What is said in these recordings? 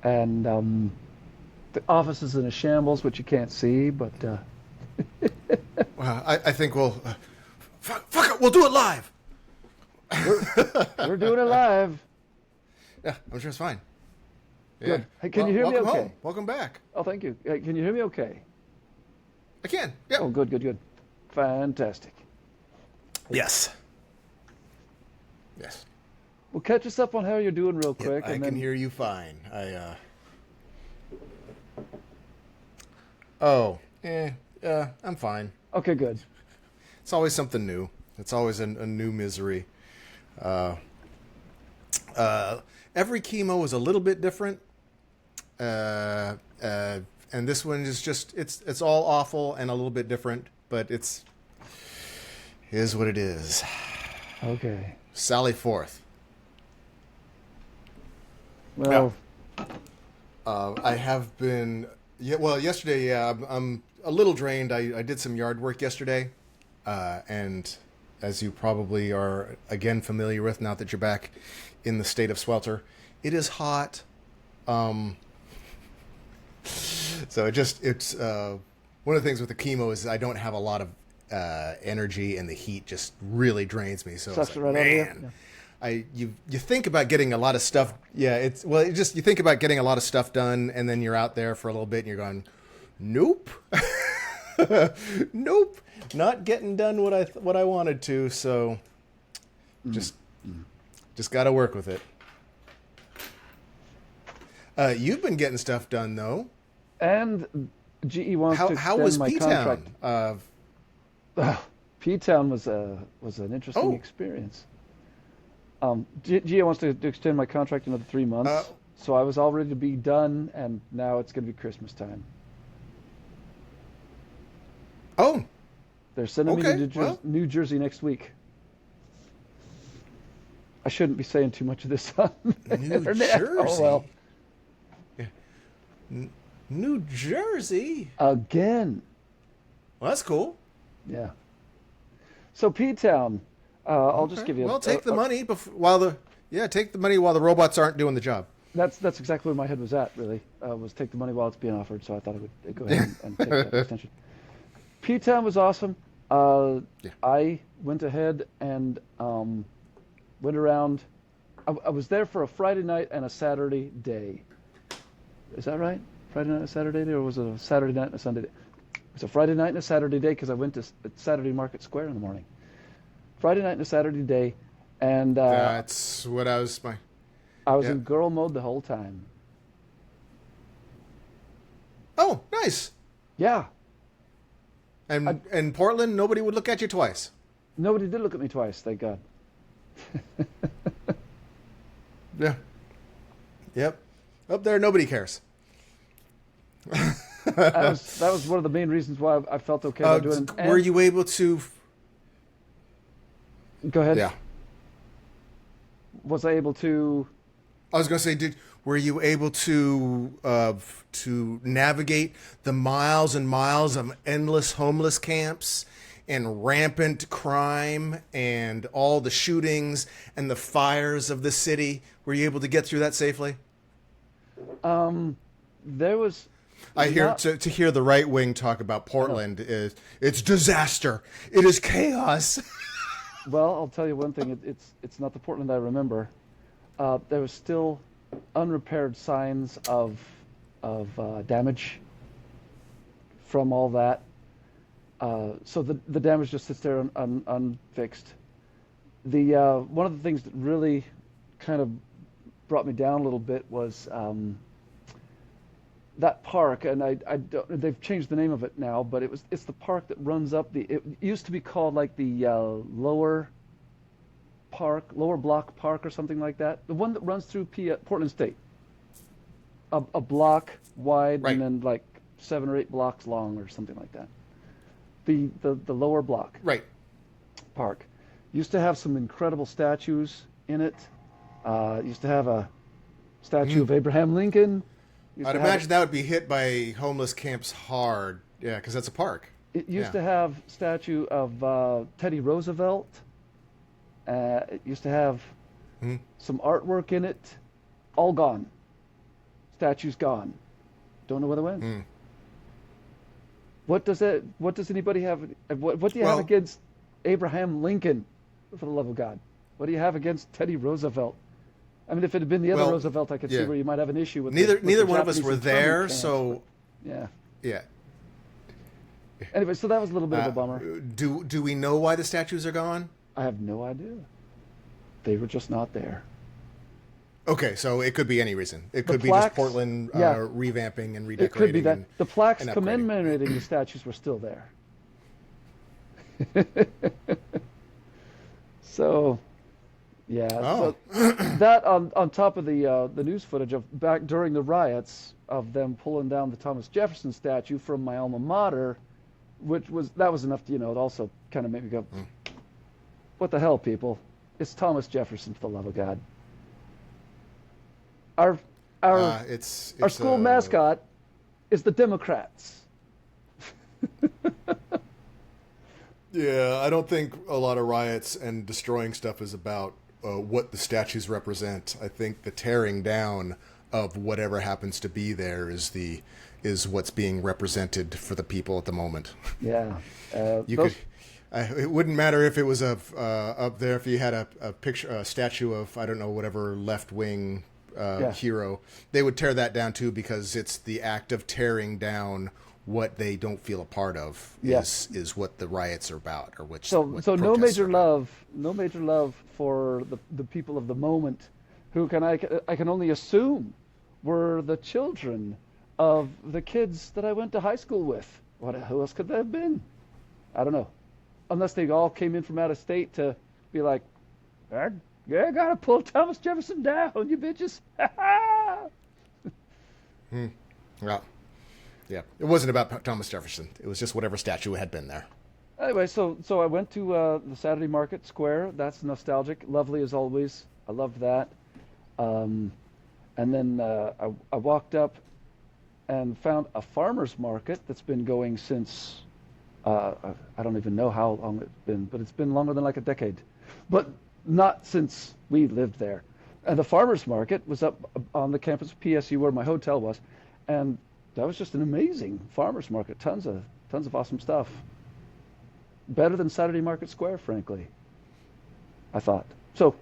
and the office is in a shambles, which you can't see, but I think we'll fuck it. We'll do it live. we're we're doing it live. Yeah, I'm sure it's fine. Yeah. Good. Hey, can you hear me welcome okay? home. Welcome back. Oh, thank you. Hey, can you hear me okay? I can. Yep. Oh, good. Fantastic. Yes. Yes. Well, catch us up on how you're doing real Yep, quick. I and can then, hear you fine. Oh, I'm fine. Okay, good. It's always something new. It's always a new misery. Every chemo is a little bit different. And this one is just, it's all awful and a little bit different, but is what it is. Okay. Sally forth. Well, I have been, yesterday, I'm a little drained. I did some yard work yesterday. And as you probably are again familiar with, now that you're back in the state of swelter, it is hot. So it's one of the things with the chemo is I don't have a lot of energy, and the heat just really drains me. So sucks it's it like, right out of you. man, you think about getting a lot of stuff. Yeah, you think about getting a lot of stuff done, and then you're out there for a little bit, and you're going, nope, nope, not getting done what I wanted to. So just got to work with it. You've been getting stuff done though. And GE wants to How extend was my P-Town? contract. P-Town was an interesting experience. GE wants to extend my contract another 3 months, so I was all ready to be done, and now it's going to be Christmas time. Oh, They're sending me okay, to New Jersey next week. I shouldn't be saying too much of this on the New internet. Jersey. Oh well. New Jersey. Again. Well, that's cool. Yeah. So P-Town, I'll just give you. Well, take the money take the money while the robots aren't doing the job. That's exactly where my head was at. Really, was take the money while it's being offered. So I thought I would go ahead and take that extension. P-Town was awesome. I went ahead and went around. I was there for a Friday night and a Saturday day. Is that right? Friday night and a Saturday day, or was it a Saturday night and a Sunday day? It was a Friday night and a Saturday day because I went to Saturday Market Square in the morning. Friday night and a Saturday day, and that's what I was. I was in girl mode the whole time. Oh, nice. Yeah. And in Portland, nobody would look at you twice. Nobody did look at me twice, thank God. Yeah. Yep. Up there, nobody cares. That was one of the main reasons why I felt okay about doing it. Were you able to? Go ahead. Yeah. Was I able to? I was going to say, were you able to navigate the miles and miles of endless homeless camps and rampant crime and all the shootings and the fires of the city? Were you able to get through that safely? There was. I hear to hear the right wing talk about Portland it's disaster. It is chaos. Well, I'll tell you one thing. It's not the Portland I remember. There was still unrepaired signs of damage from all that. So the damage just sits there unfixed. One of the things that really kind of brought me down a little bit was that park, and I don't, they've changed the name of it now, but it's the park that runs up it used to be called like the lower block park or something like that. The one that runs through Portland State. A block wide, right. And then like 7 or 8 blocks long or something like that. The lower block. Right. Park. Used to have some incredible statues in it. Used to have a statue of Abraham Lincoln. I'd imagine that would be hit by homeless camps hard. Yeah, because that's a park. It used to have statue of Teddy Roosevelt. It used to have some artwork in it. All gone. Statue's gone. Don't know where they went. Mm. What does anybody have? What do you have against Abraham Lincoln? For the love of God, what do you have against Teddy Roosevelt? I mean, if it had been the other Roosevelt, I could see where you might have an issue with. Neither one of us were there, camps, so yeah. Yeah. Anyway, so that was a little bit of a bummer. Do we know why the statues are gone? I have no idea. They were just not there. Okay, so it could be any reason. It could be just Portland revamping and redecorating. It could be that. The plaques commemorating the statues were still there. So, yeah. So that on top of the news footage of back during the riots of them pulling down the Thomas Jefferson statue from my alma mater, that was enough to, it also kind of made me go, what the hell, people? It's Thomas Jefferson, for the love of God. Our school mascot is the Democrats. Yeah, I don't think a lot of riots and destroying stuff is about what the statues represent. I think the tearing down of whatever happens to be there is what's being represented for the people at the moment. Yeah, it wouldn't matter if it was up there if you had a statue of, I don't know, whatever left wing hero. They would tear that down too, because it's the act of tearing down what they don't feel a part of is what the riots are about, or so no major love for the people of the moment, who I can only assume were the children of the kids that I went to high school with. Who else could that have been? I don't know, unless they all came in from out of state to be like, I gotta pull Thomas Jefferson down, you bitches. Well. Yeah, it wasn't about Thomas Jefferson. It was just whatever statue had been there. Anyway, so I went to the Saturday Market Square. That's nostalgic, lovely as always. I loved that. And then I walked up and found a farmer's market that's been going since, I don't even know how long it's been, but it's been longer than like a decade. But not since we lived there. And the farmer's market was up on the campus of PSU where my hotel was. And that was just an amazing farmer's market. Tons of awesome stuff. Better than Saturday Market Square, frankly, I thought. So,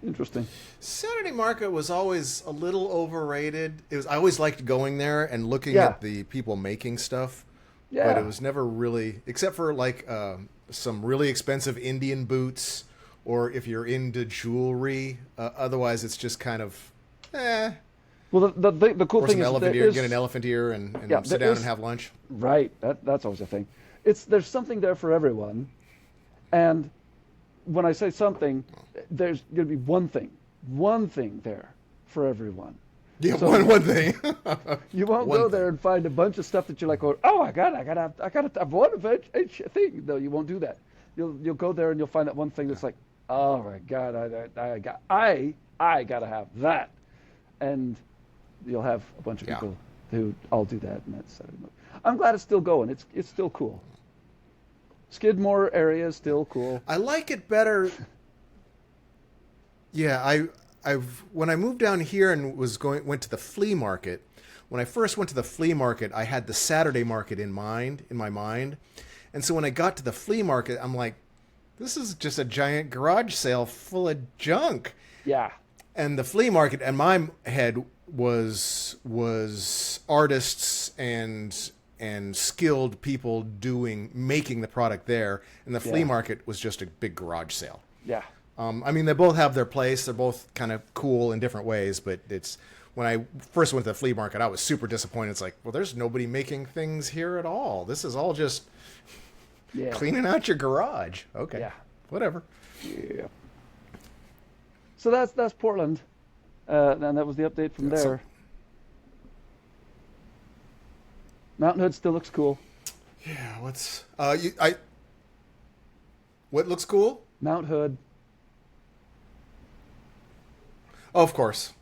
interesting. Saturday Market was always a little overrated. I always liked going there and looking at the people making stuff. Yeah. But it was never really, except for like some really expensive Indian boots, or if you're into jewelry. Otherwise, it's just kind of, Well, the cool thing is get an elephant ear and sit down and have lunch. Right, that's always a thing. There's something there for everyone, and when I say something, there's going to be one thing there for everyone. Yeah, so one thing. You won't go there and find a bunch of stuff that you're like, oh, I gotta have one of each thing. No, you won't do that. You'll go there and you'll find that one thing that's like, oh my God, I gotta have that, and you'll have a bunch of people who all do that, and that's I'm glad it's still going. It's still cool. Skidmore area is still cool. I like it better. Yeah, when I moved down here and went to the flea market. When I first went to the flea market, I had the Saturday market in my mind, and so when I got to the flea market, I'm like, this is just a giant garage sale full of junk. Yeah. And the flea market in my head was artists and skilled people making the product there, and the flea market was just a big garage sale. Yeah. I mean, they both have their place. They're both kind of cool in different ways, but when I first went to the flea market, I was super disappointed. It's like, well, there's nobody making things here at all. This is all just cleaning out your garage. Okay. Yeah. Whatever. Yeah. So that's Portland. And that was the update from there. Mountain Hood still looks cool. Yeah, what looks cool? Mount Hood. Oh, of course.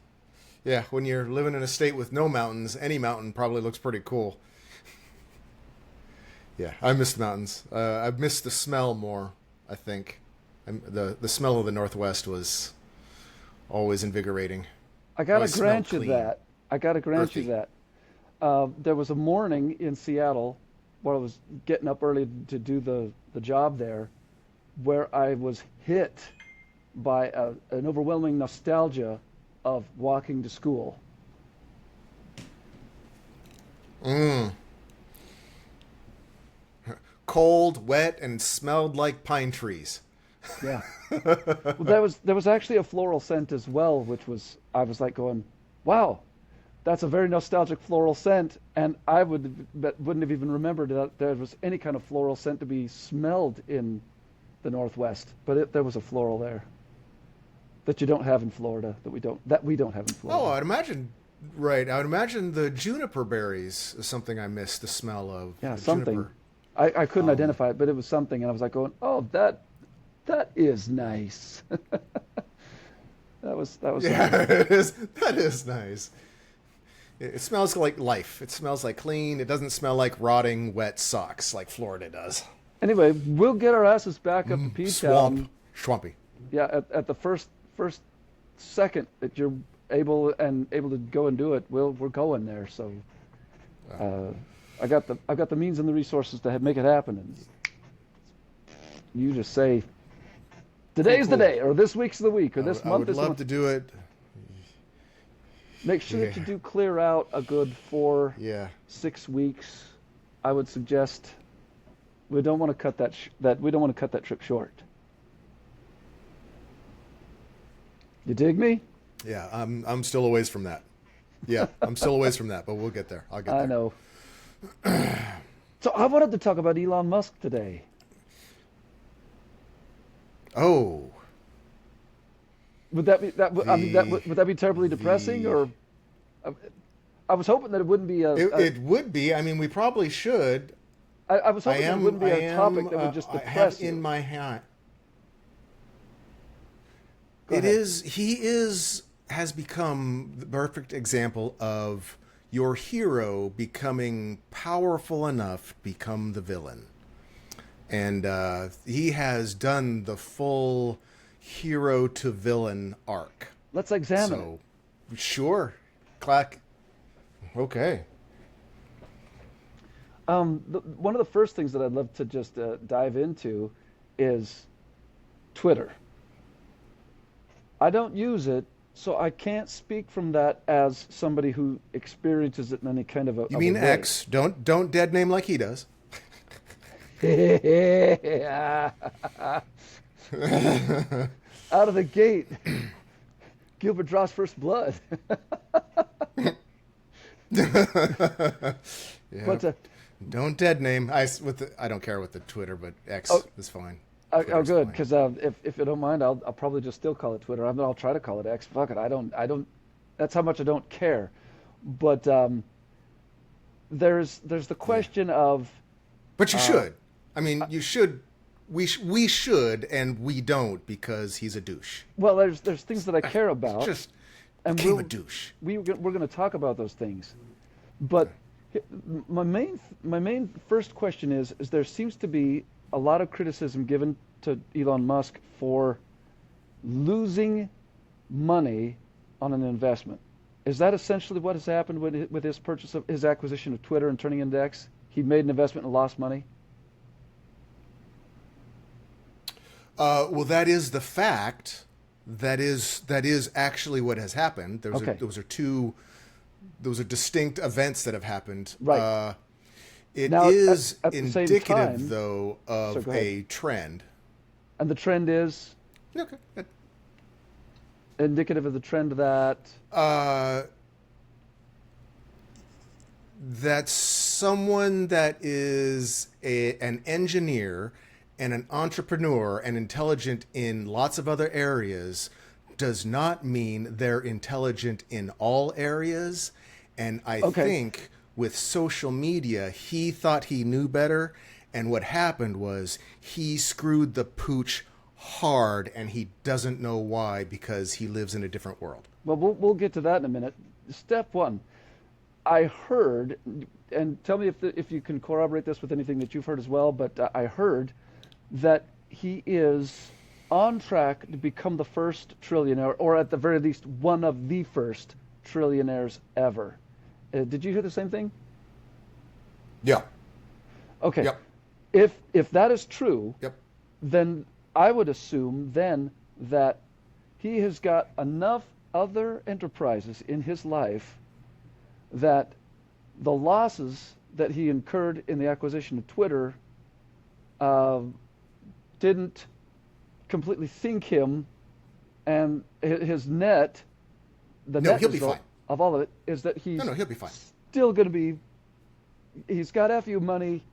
Yeah, when you're living in a state with no mountains, any mountain probably looks pretty cool. Yeah, I miss the mountains. I've missed the smell more, I think. The smell of the Northwest was always invigorating. I gotta grant you that. I got to grant you Earthy. that. There was a morning in Seattle where I was getting up early to do the job there, where I was hit by an overwhelming nostalgia of walking to school. Mm. Cold, wet, and smelled like pine trees. Yeah. Well, there was actually a floral scent as well, which was I was like going, wow, that's a very nostalgic floral scent, and I wouldn't have even remembered that there was any kind of floral scent to be smelled in the Northwest, but there was a floral there that you don't have in Florida, that we don't have in Oh, Florida. I'd imagine. Right, I would imagine the juniper berries is something I miss the smell of. Yeah, The something. juniper. I couldn't Um, identify it, but it was something, and I was like going, oh, that is nice. That was yeah, something. it is. That is nice. It smells like life. It smells like clean. It doesn't smell like rotting, wet socks like Florida does. Anyway, we'll get our asses back up to Swamp. P-Town. Swampy. Yeah, at the first second that you're able to go and do it, we're going there. So uh, I got the means and the resources to make it happen. And you just say Cool, today's the cool. day, or this week's the week, or this I month would is the love month. to do it. Make sure Yeah. that you do clear out a good four, Yeah. 6 weeks. I would suggest we don't want to cut that we don't want to cut that trip short. You dig me? Yeah. I'm still a ways from that. Yeah, I'm still a ways from that, but we'll get there. I'll get I there. know. So I wanted to talk about Elon Musk today. Oh, Would that be that? I mean, the would that be terribly depressing? the Or I, I was hoping that it wouldn't be it would be. I mean, we probably should. I was hoping that it wouldn't be I a topic am. that would just I have depress in you. my hand. Go It ahead. is. He is has become the perfect example of your hero becoming powerful enough to become the villain, and he has done the full hero to villain arc. Let's examine it. So, sure, clack. Okay. One of the first things that I'd love to just dive into is Twitter. I don't use it, so I can't speak from that as somebody who experiences it in any kind of You a mean way. X? Don't dead name like he does. Out of the gate, Gilbert draws first blood. Yeah. But Don't dead name. I don't care with the Twitter, but oh, X is fine. oh, Twitter's good, fine. because if you don't mind, I'll probably just still call it Twitter. I'll try to call it X. Fuck it, I don't. That's how much I don't care. But there's the Yeah. question of But you uh, should. I mean, you should. We should, and we don't because he's a douche. well, there's things that I care about, Just and became a douche. we're going to talk about those things. But hi- my main first question is there seems to be a lot of criticism given to Elon Musk for losing money on an investment. Is that essentially what has happened with his purchase of his acquisition of Twitter and turning into X? He made an investment and lost money. Well, that is the fact. That is actually what has happened. Okay, Those are distinct events that have happened. right. It Now is at the same indicative, time, though, so of go ahead. a trend. And the trend is Okay. indicative of the trend that Uh, that someone that is an engineer and an entrepreneur and intelligent in lots of other areas does not mean they're intelligent in all areas. And I okay. think with social media, he thought he knew better. And what happened was he screwed the pooch hard, and he doesn't know why because he lives in a different world. Well, we'll get to that in a minute. Step one, I heard, and tell me if you can corroborate this with anything that you've heard as well. But I heard that he is on track to become the first trillionaire, or at the very least, one of the first trillionaires ever. Did you hear the same thing? Yeah. Okay. Yep. If that is true, Yep. then I would assume then that he has got enough other enterprises in his life that the losses that he incurred in the acquisition of Twitter didn't completely sink him, and his net, the No, net he'll be result fine. of all of it is that he's No, he'll be fine. still going to be. He's got FU money.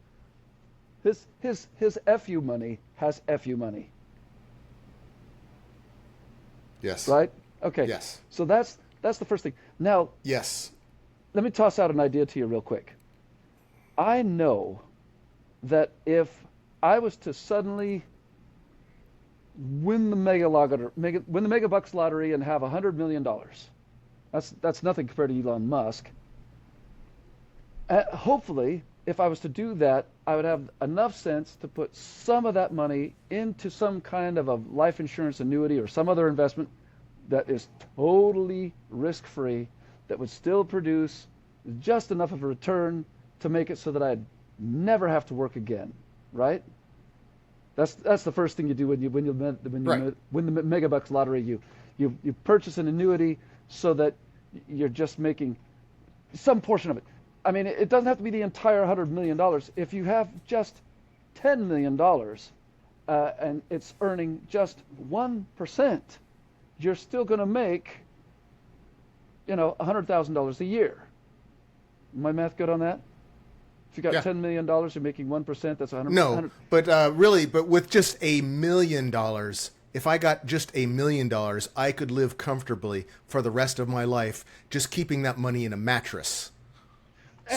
His FU money has FU money. Yes. Right? Okay. Yes. So that's the first thing. Now, Yes. let me toss out an idea to you real quick. I know that if I was to suddenly win the mega bucks lottery and have $100 million, that's nothing compared to Elon Musk. Hopefully, if I was to do that, I would have enough sense to put some of that money into some kind of a life insurance annuity or some other investment that is totally risk-free, that would still produce just enough of a return to make it so that I'd never have to work again, right? That's the first thing you do when you win the megabucks lottery. You purchase an annuity so that you're just making some portion of it. I mean, it doesn't have to be the entire $100 million. If you have just $10 million and it's earning just 1%, you're still going to make, $100,000 a year. My math good on that? If you got $10 million, you're making 1%. That's 100. No, but with just $1 million, if I got just $1 million, I could live comfortably for the rest of my life, just keeping that money in a mattress.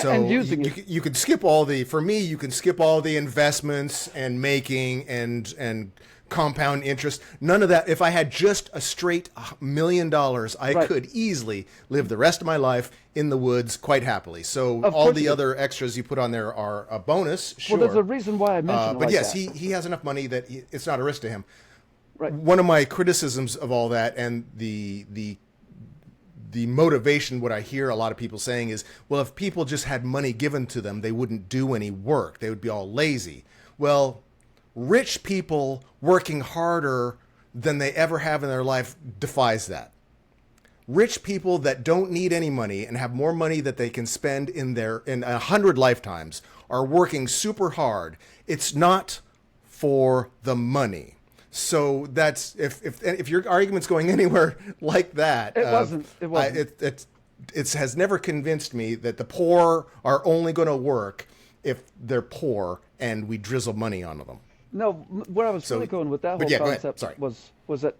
So and using it. You could skip all the. For me, you can skip all the investments and making and compound interest. None of that. If I had just a straight $1 million, I could easily live the rest of my life in the woods quite happily. So all the other extras you put on there are a bonus. Sure. Well, there's a reason why I mentioned it. But like yes, that. he has enough money that it's not a risk to him. Right. One of my criticisms of all that and the motivation, what I hear a lot of people saying is, well, if people just had money given to them, they wouldn't do any work. They would be all lazy. Well, rich people working harder than they ever have in their life defies that. Rich people that don't need any money and have more money that they can spend in 100 lifetimes are working super hard. It's not for the money. So that's if your argument's going anywhere like that, It wasn't. It has never convinced me that the poor are only going to work if they're poor and we drizzle money onto them. No, where I was really going with that whole concept was that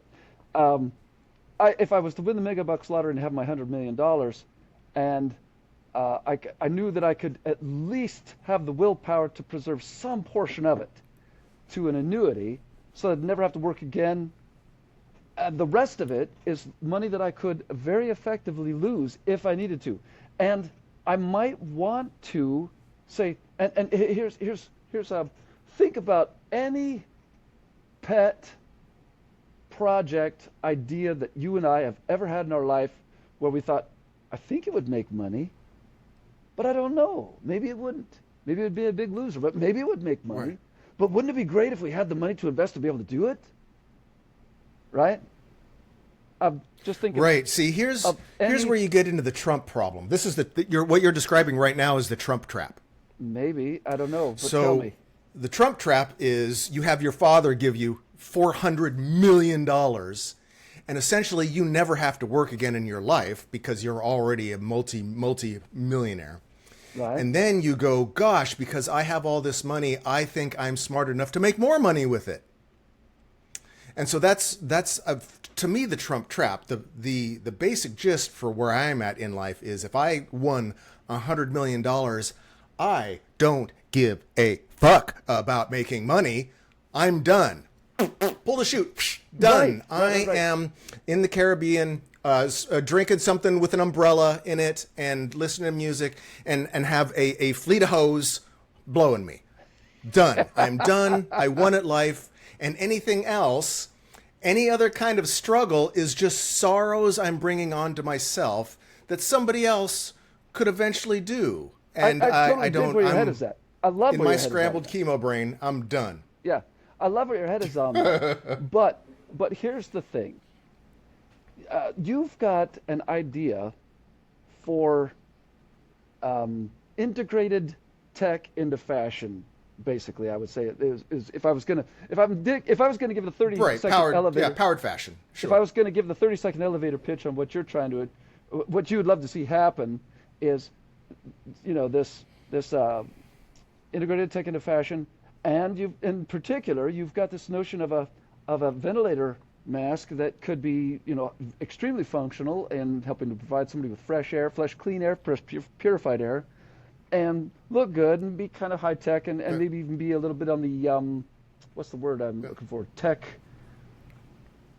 if I was to win the megabucks lottery and have my $100 million, and I knew that I could at least have the willpower to preserve some portion of it to an annuity, so I'd never have to work again. The rest of it is money that I could very effectively lose if I needed to. And I might want to say, and here's think about any pet project idea that you and I have ever had in our life where we thought, I think it would make money, but I don't know. Maybe it wouldn't. Maybe it would be a big loser, but maybe it would make money. Right. But wouldn't it be great if we had the money to invest to be able to do it? Right? I'm just thinking. Right. See, here's where you get into the Trump problem. This is what you're describing right now is the Trump trap. Maybe. I don't know. But So tell me. the Trump trap is you have your father give you $400 million, and essentially you never have to work again in your life because you're already a multi-millionaire. Right. And then you go, gosh, because I have all this money, I think I'm smart enough to make more money with it. And so that's to me the Trump trap. The basic gist for where I'm at in life is if I won $100 million, I don't give a fuck about making money. I'm done. Pull the chute. Done. Right. I am in the Caribbean, drinking something with an umbrella in it and listening to music and have a fleet of hose blowing me. Done. I'm done. I won at life. And anything else, any other kind of struggle is just sorrows I'm bringing on to myself that somebody else could eventually do. And I totally I don't. dig where your head is at. I love in where my your head scrambled is at. chemo brain. I'm done. Yeah, I love where your head is on that. But here's the thing. You've got an idea for integrated tech into fashion. Basically, I would say it is if I was gonna give the 30-second elevator, powered fashion. Sure. If I was gonna give the 30-second elevator pitch on what you're trying to, what you would love to see happen is, this integrated tech into fashion, and in particular you've got this notion of a ventilator mask that could be extremely functional in helping to provide somebody with fresh air, clean air, purified air, and look good and be kind of high tech and maybe even be a little bit on the what's the word I'm looking for? Tech,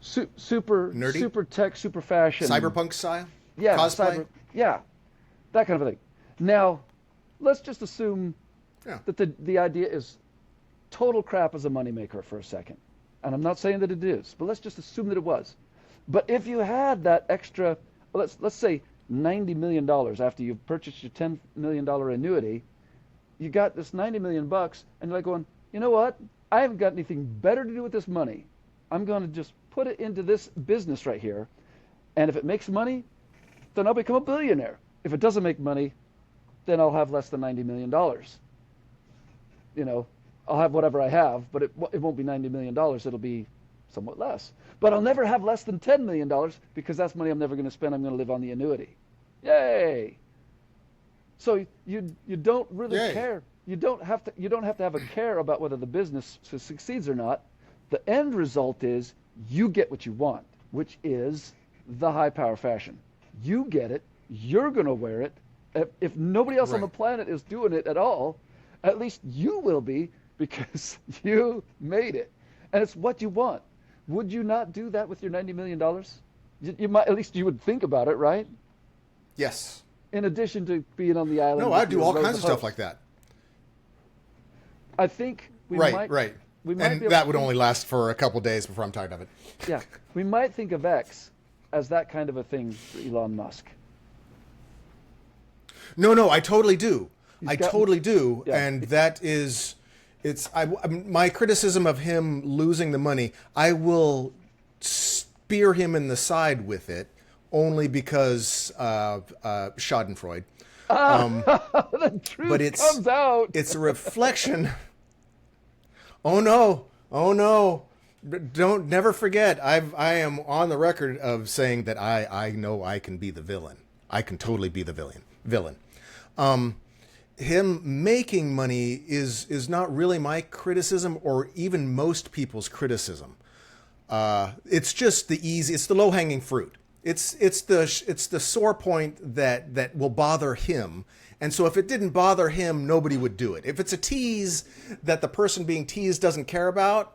super nerdy, super tech, super fashion, cyberpunk style, yeah, cosplay, that kind of a thing. Now, let's just assume that the idea is total crap as a moneymaker for a second, and I'm not saying that it is, but let's just assume that it was. But if you had that extra, let's say $90 million after you've purchased your $10 million annuity, you got this $90 million bucks, and you're like going, you know what? I haven't got anything better to do with this money. I'm going to just put it into this business right here, and if it makes money, then I'll become a billionaire. If it doesn't make money, then I'll have less than $90 million. I'll have whatever I have, but it won't be $90 million. It'll be somewhat less. But I'll never have less than $10 million because that's money I'm never going to spend. I'm going to live on the annuity. Yay! So you don't really care. You don't have to have a care about whether the business succeeds or not. The end result is you get what you want, which is the high power fashion. You get it. You're going to wear it. If nobody else on the planet is doing it at all, at least you will be, because you made it. And it's what you want. Would you not do that with your $90 million? You might, at least you would think about it, right? Yes. In addition to being on the island. No, I'd do all kinds of stuff like that. I think we might. Right. We might and that would only last for a couple days before I'm tired of it. Yeah. We might think of X as that kind of a thing for Elon Musk. No, I totally do. Totally do. Yeah. And that is, my criticism of him losing the money, I will spear him in the side with it only because Schadenfreude. The truth comes out. It's a reflection. Oh no. Never forget. I am on the record of saying that I know I can be the villain. I can totally be the villain. Him making money is not really my criticism or even most people's criticism. It's just it's the low-hanging fruit. It's the sore point that will bother him. And so if it didn't bother him, nobody would do it. If it's a tease that the person being teased doesn't care about,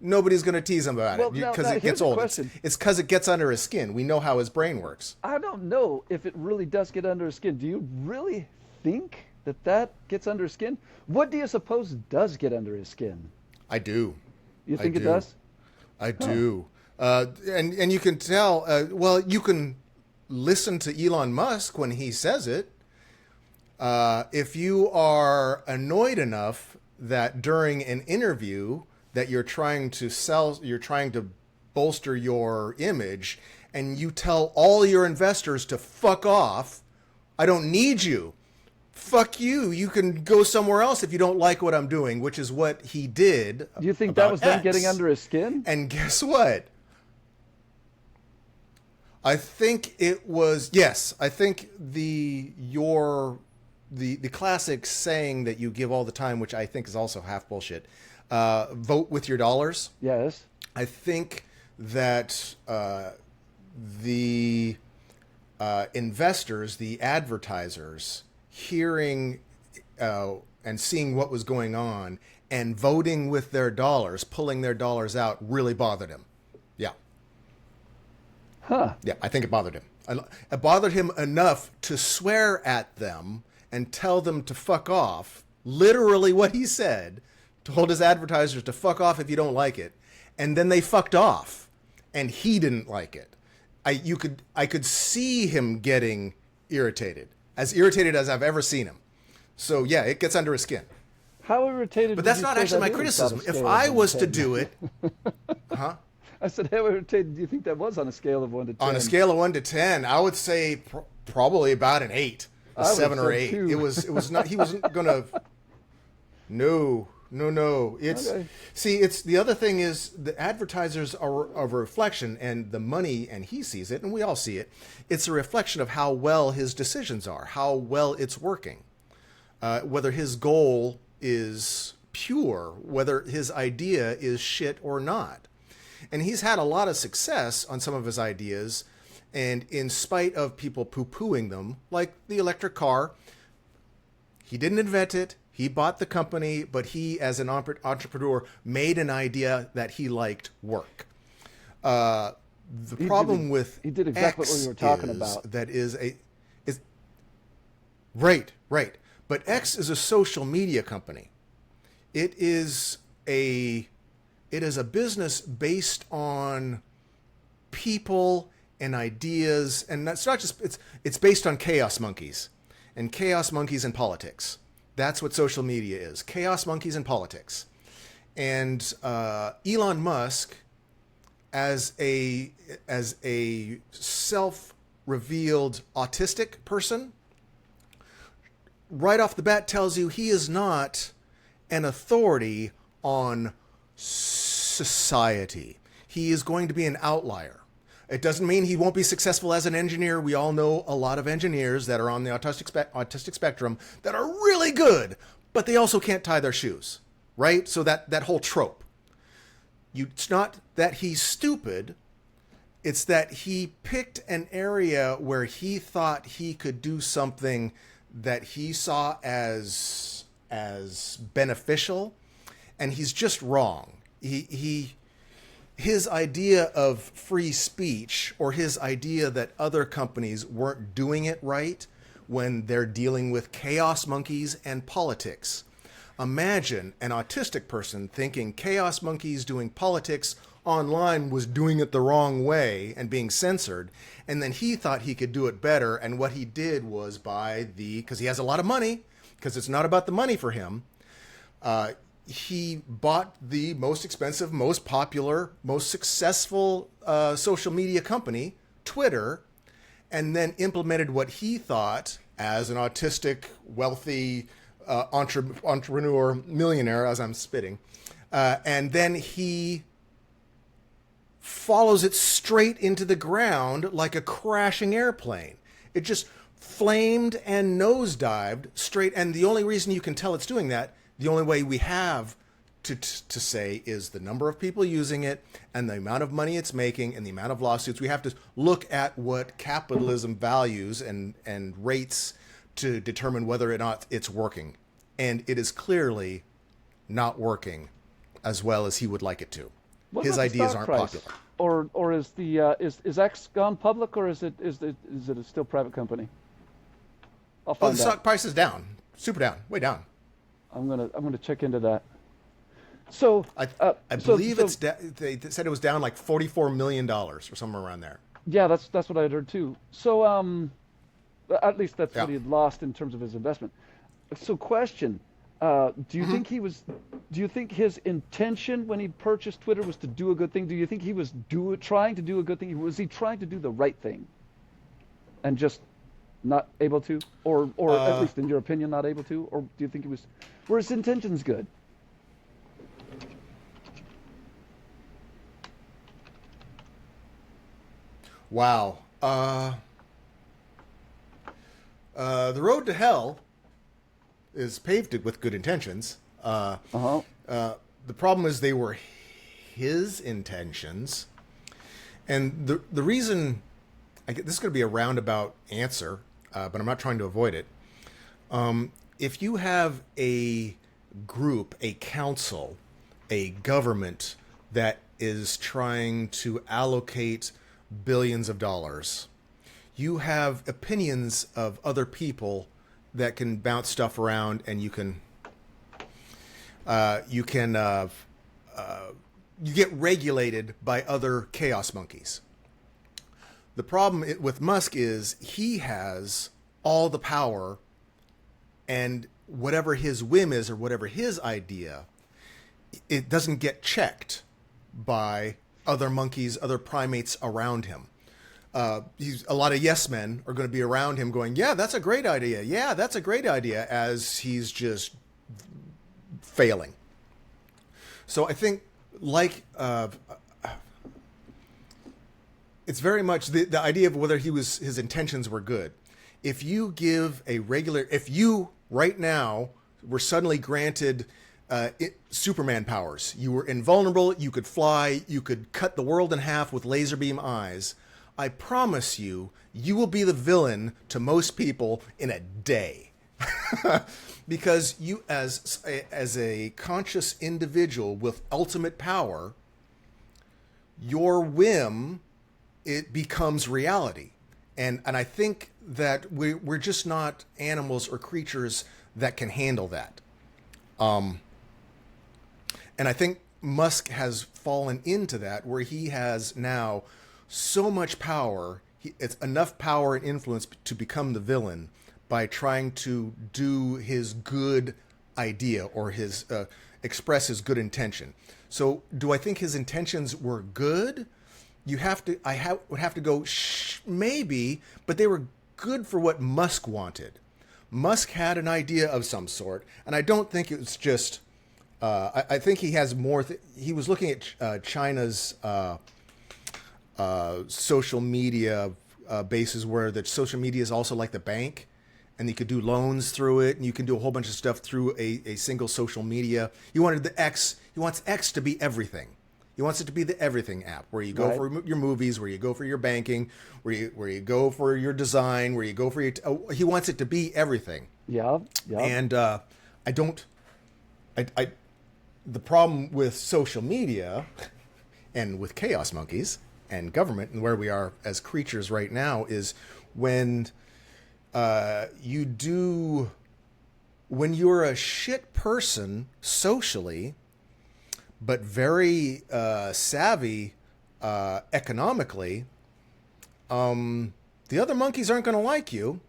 nobody's going to tease him about it because it gets old. It's because it gets under his skin. We know how his brain works. I don't know if it really does get under his skin. Do you really think that gets under his skin? What do you suppose does get under his skin? I do. You think it does? I do. And you can tell, you can listen to Elon Musk when he says it. If you are annoyed enough that during an interview that you're trying to bolster your image, and you tell all your investors to fuck off, I don't need you. Fuck you. You can go somewhere else if you don't like what I'm doing, which is what he did. Do you think that was them getting under his skin? And guess what? I think it was, yes. I think the classic saying that you give all the time, which I think is also half bullshit, vote with your dollars. Yes. I think that the investors, the advertisers, hearing and seeing what was going on and voting with their dollars, pulling their dollars out, really bothered him. Yeah. Huh. Yeah, I think it bothered him. It bothered him enough to swear at them and tell them to fuck off. Literally what he said, told his advertisers to fuck off if you don't like it. And then they fucked off. And he didn't like it. I could see him getting irritated as I've ever seen him. So yeah, it gets under his skin. How irritated? But that's not actually my criticism. If I was to do it, huh? I said, how irritated do you think that was on a scale of 1 to 10? On a scale of 1 to 10, I would say probably about an 8, a 7 or 8. It was not. He wasn't gonna. No. It's okay. See. It's the other thing is the advertisers are a reflection, and the money, and he sees it, and we all see it. It's a reflection of how well his decisions are, how well it's working, whether his goal is pure, whether his idea is shit or not. And he's had a lot of success on some of his ideas, and in spite of people poo-pooing them, like the electric car, he didn't invent it. He bought the company, but he, as an entrepreneur, made an idea that he liked work. The problem with he did exactly what we were talking about. That is right. But X is a social media company. It is a business based on people and ideas, and that's not just it's based on chaos monkeys and politics. That's what social media is. Chaos monkeys and politics. And Elon Musk, as a self-revealed autistic person, right off the bat tells you he is not an authority on society. He is going to be an outlier. It doesn't mean he won't be successful as an engineer. We all know a lot of engineers that are on the autistic spectrum that are really good, but they also can't tie their shoes, right? So that whole trope. It's not that he's stupid. It's that he picked an area where he thought he could do something that he saw as beneficial, and he's just wrong. His idea of free speech, or his idea that other companies weren't doing it right when they're dealing with chaos monkeys and politics. Imagine an autistic person thinking chaos monkeys doing politics online was doing it the wrong way and being censored, and then he thought he could do it better, and what he did was because he has a lot of money, because it's not about the money for him, he bought the most expensive, most popular, most successful social media company, Twitter, and then implemented what he thought as an autistic, wealthy entrepreneur, millionaire, as I'm spitting. And then he follows it straight into the ground like a crashing airplane. It just flamed and nosedived straight. And the only reason you can tell it's doing that, the only way we have to say is the number of people using it and the amount of money it's making and the amount of lawsuits. We have to look at what capitalism values and rates to determine whether or not it's working. And it is clearly not working as well as he would like it to. His ideas aren't popular. Or is the is X gone public, or is it a still private company? I'll find out. The stock price is down, super down, way down. I'm gonna check into that. So I believe they said it was down like $44 million or somewhere around there. Yeah, that's what I heard too. So at least that's what he had lost in terms of his investment. So question, do you think do you think his intention when he purchased Twitter was to do a good thing? Do you think he was trying to do a good thing? Was he trying to do the right thing and just not able to, or at least in your opinion not able to, or do you think were his intentions good? Wow. The road to hell is paved with good intentions. The problem is they were his intentions. And the reason, this is going to be a roundabout answer, but I'm not trying to avoid it. If you have a group, a council, a government that is trying to allocate billions of dollars, you have opinions of other people that can bounce stuff around, and you get regulated by other chaos monkeys. The problem with Musk is he has all the power, and whatever his whim is or whatever his idea, it doesn't get checked by other monkeys, other primates around him. A lot of yes men are going to be around him going, yeah, that's a great idea. Yeah, that's a great idea, as he's just failing. So I think, like, it's very much the idea of whether his intentions were good. If you right now were suddenly granted Superman powers, you were invulnerable, you could fly, you could cut the world in half with laser beam eyes, I promise you, you will be the villain to most people in a day. Because you, as a conscious individual with ultimate power, your whim, it becomes reality. And I think that we're just not animals or creatures that can handle that. And I think Musk has fallen into that, where he has now so much power, it's enough power and influence to become the villain by trying to do his good idea or his express his good intention. So do I think his intentions were good? Would have to go, maybe, but they were good for what Musk wanted. Musk had an idea of some sort, and I don't think it was just, I think he has more, he was looking at China's social media bases, where the social media is also like the bank, and you could do loans through it, and you can do a whole bunch of stuff through a single social media. He wants X to be everything. He wants it to be the everything app, where you go for your movies, where you go for your banking, where you go for your design, where you go for your. He wants it to be everything. Yeah. And the problem with social media, and with chaos monkeys and government, and where we are as creatures right now, is when when you're a shit person socially, but very savvy economically, the other monkeys aren't going to like you.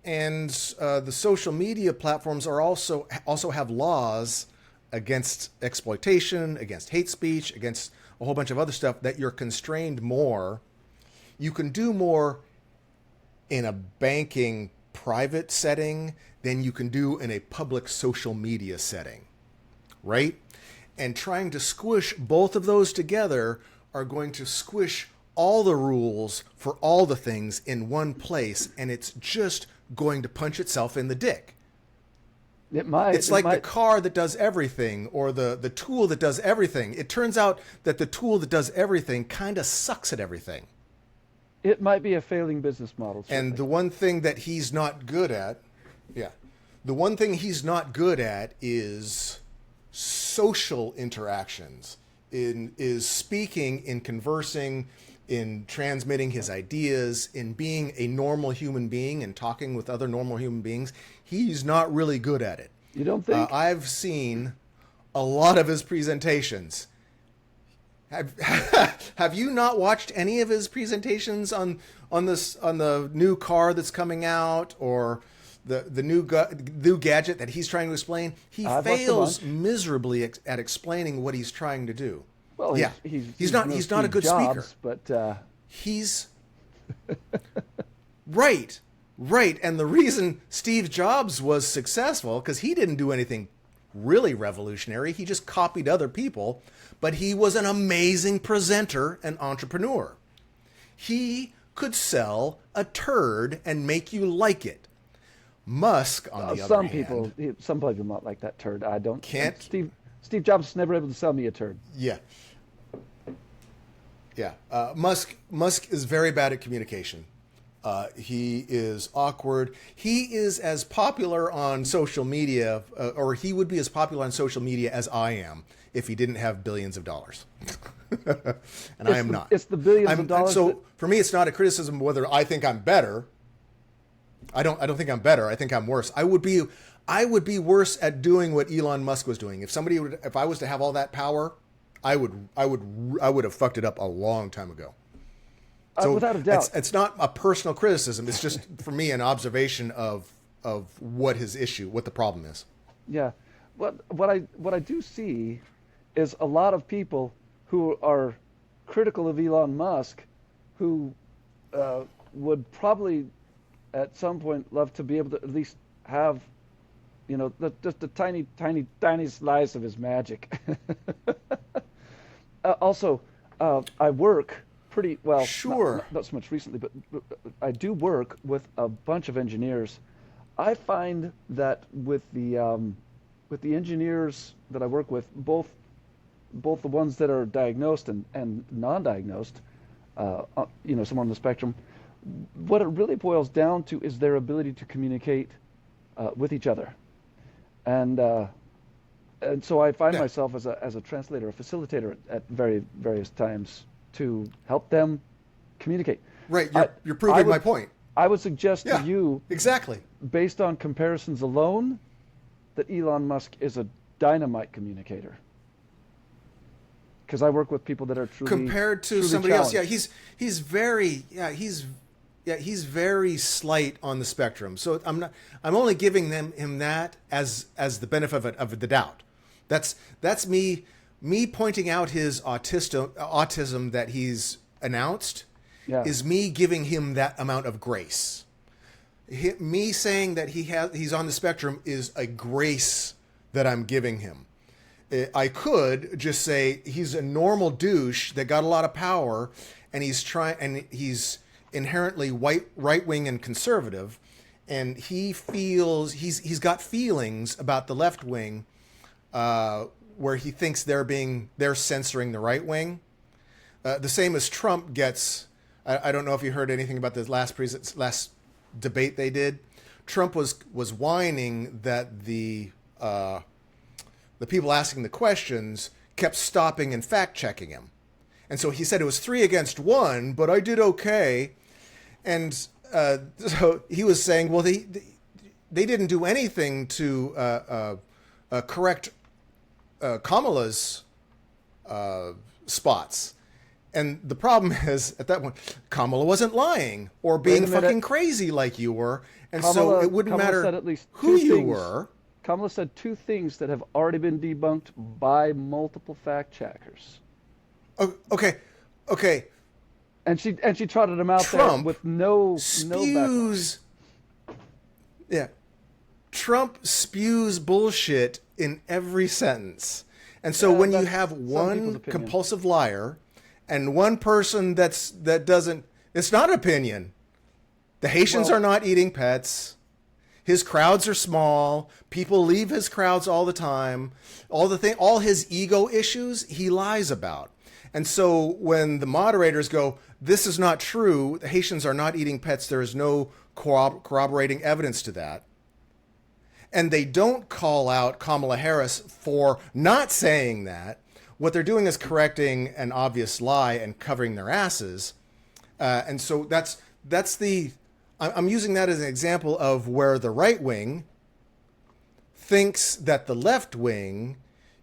And the social media platforms are also have laws against exploitation, against hate speech, against a whole bunch of other stuff, that you're constrained more. You can do more in a banking private setting than you can do in a public social media setting, right? And trying to squish both of those together are going to squish all the rules for all the things in one place, and it's just going to punch itself in the dick. It might. It's like the car that does everything, or the tool that does everything. It turns out that the tool that does everything kind of sucks at everything. It might be a failing business model. Certainly. And the one thing that he's not good at, is social interactions, is speaking, in conversing, in transmitting his ideas, in being a normal human being and talking with other normal human beings. He's not really good at it. You don't think? I've seen a lot of his presentations. Have you not watched any of his presentations on the new car that's coming out, or the new gadget that he's trying to explain? He fails miserably at explaining what he's trying to do. Well, yeah, he's not a good speaker. But he's right. And the reason Steve Jobs was successful, because he didn't do anything really revolutionary. He just copied other people, but he was an amazing presenter and entrepreneur. He could sell a turd and make you like it. Musk, on the other hand, some people might like that turd. I don't. Can't. Steve Jobs was never able to sell me a turd. Yeah. Musk is very bad at communication. He is awkward. He is as popular on social media, or he would be as popular on social media as I am if he didn't have billions of dollars. And I am not. It's the billions of dollars. So for me, it's not a criticism of whether I think I'm better. I don't think I'm better. I think I'm worse. I would be worse at doing what Elon Musk was doing. If I was to have all that power, I would have fucked it up a long time ago. So without a doubt. it's not a personal criticism. It's just, for me, an observation of what the problem is. Yeah. What I do see is a lot of people who are critical of Elon Musk who would probably at some point love to be able to at least have, just a tiny, tiny, tiny slice of his magic. Also, I work pretty well. Sure. Not so much recently, but I do work with a bunch of engineers. I find that with the engineers that I work with, both the ones that are diagnosed and non-diagnosed, somewhere on the spectrum, what it really boils down to is their ability to communicate with each other, and so I find myself as a translator, a facilitator at various times to help them communicate. Right, you're proving my point. I would suggest to you, exactly, based on comparisons alone, that Elon Musk is a dynamite communicator. Because I work with people that are truly compared to truly somebody else. challenged. Yeah, he's very slight on the spectrum. So I'm only giving him that as the benefit of the doubt. That's me pointing out his autism that he's announced. Yeah. Is me giving him that amount of grace. Me saying that he's on the spectrum is a grace that I'm giving him. I could just say he's a normal douche that got a lot of power, and he's inherently right wing and conservative, and he's got feelings about the left wing, where he thinks they're censoring the right wing. The same as Trump gets. I don't know if you heard anything about the last debate they did. Trump was whining that the people asking the questions kept stopping and fact checking him, and so he said it was 3-1, but I did okay, and so he was saying, well, they didn't do anything to correct Kamala's spots. And the problem is, at that point, Kamala wasn't lying or being fucking crazy like you were. And so it wouldn't matter said at least who you things. were. Kamala said two things that have already been debunked by multiple fact checkers. Okay. And she trotted them out Trump there with no spews. Yeah. Trump spews bullshit in every sentence. And so when you have one compulsive liar and one person that doesn't, it's not opinion. The Haitians are not eating pets. His crowds are small. People leave his crowds all the time. All his ego issues, he lies about. And so when the moderators go, this is not true, the Haitians are not eating pets, there is no corroborating evidence to that, and they don't call out Kamala Harris for not saying that, what they're doing is correcting an obvious lie and covering their asses. And so I'm using that as an example of where the right wing thinks that the left wing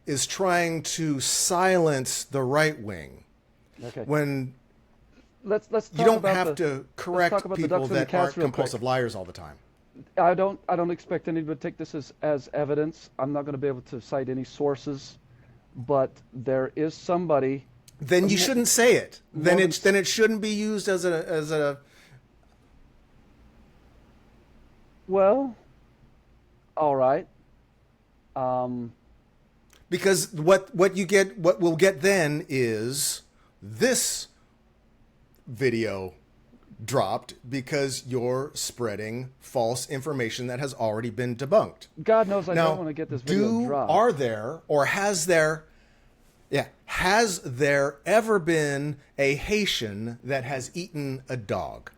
is trying to silence the right wing. Okay. When let's talk you don't about have to correct people that aren't compulsive liars all the time. I don't expect anybody to take this as evidence. I'm not going to be able to cite any sources, but there is somebody. Then you shouldn't say it. Then it shouldn't be used as a. Well, all right. Because what we'll get then is this video dropped because you're spreading false information that has already been debunked. God knows I don't want to get this video dropped. Has there ever been a Haitian that has eaten a dog?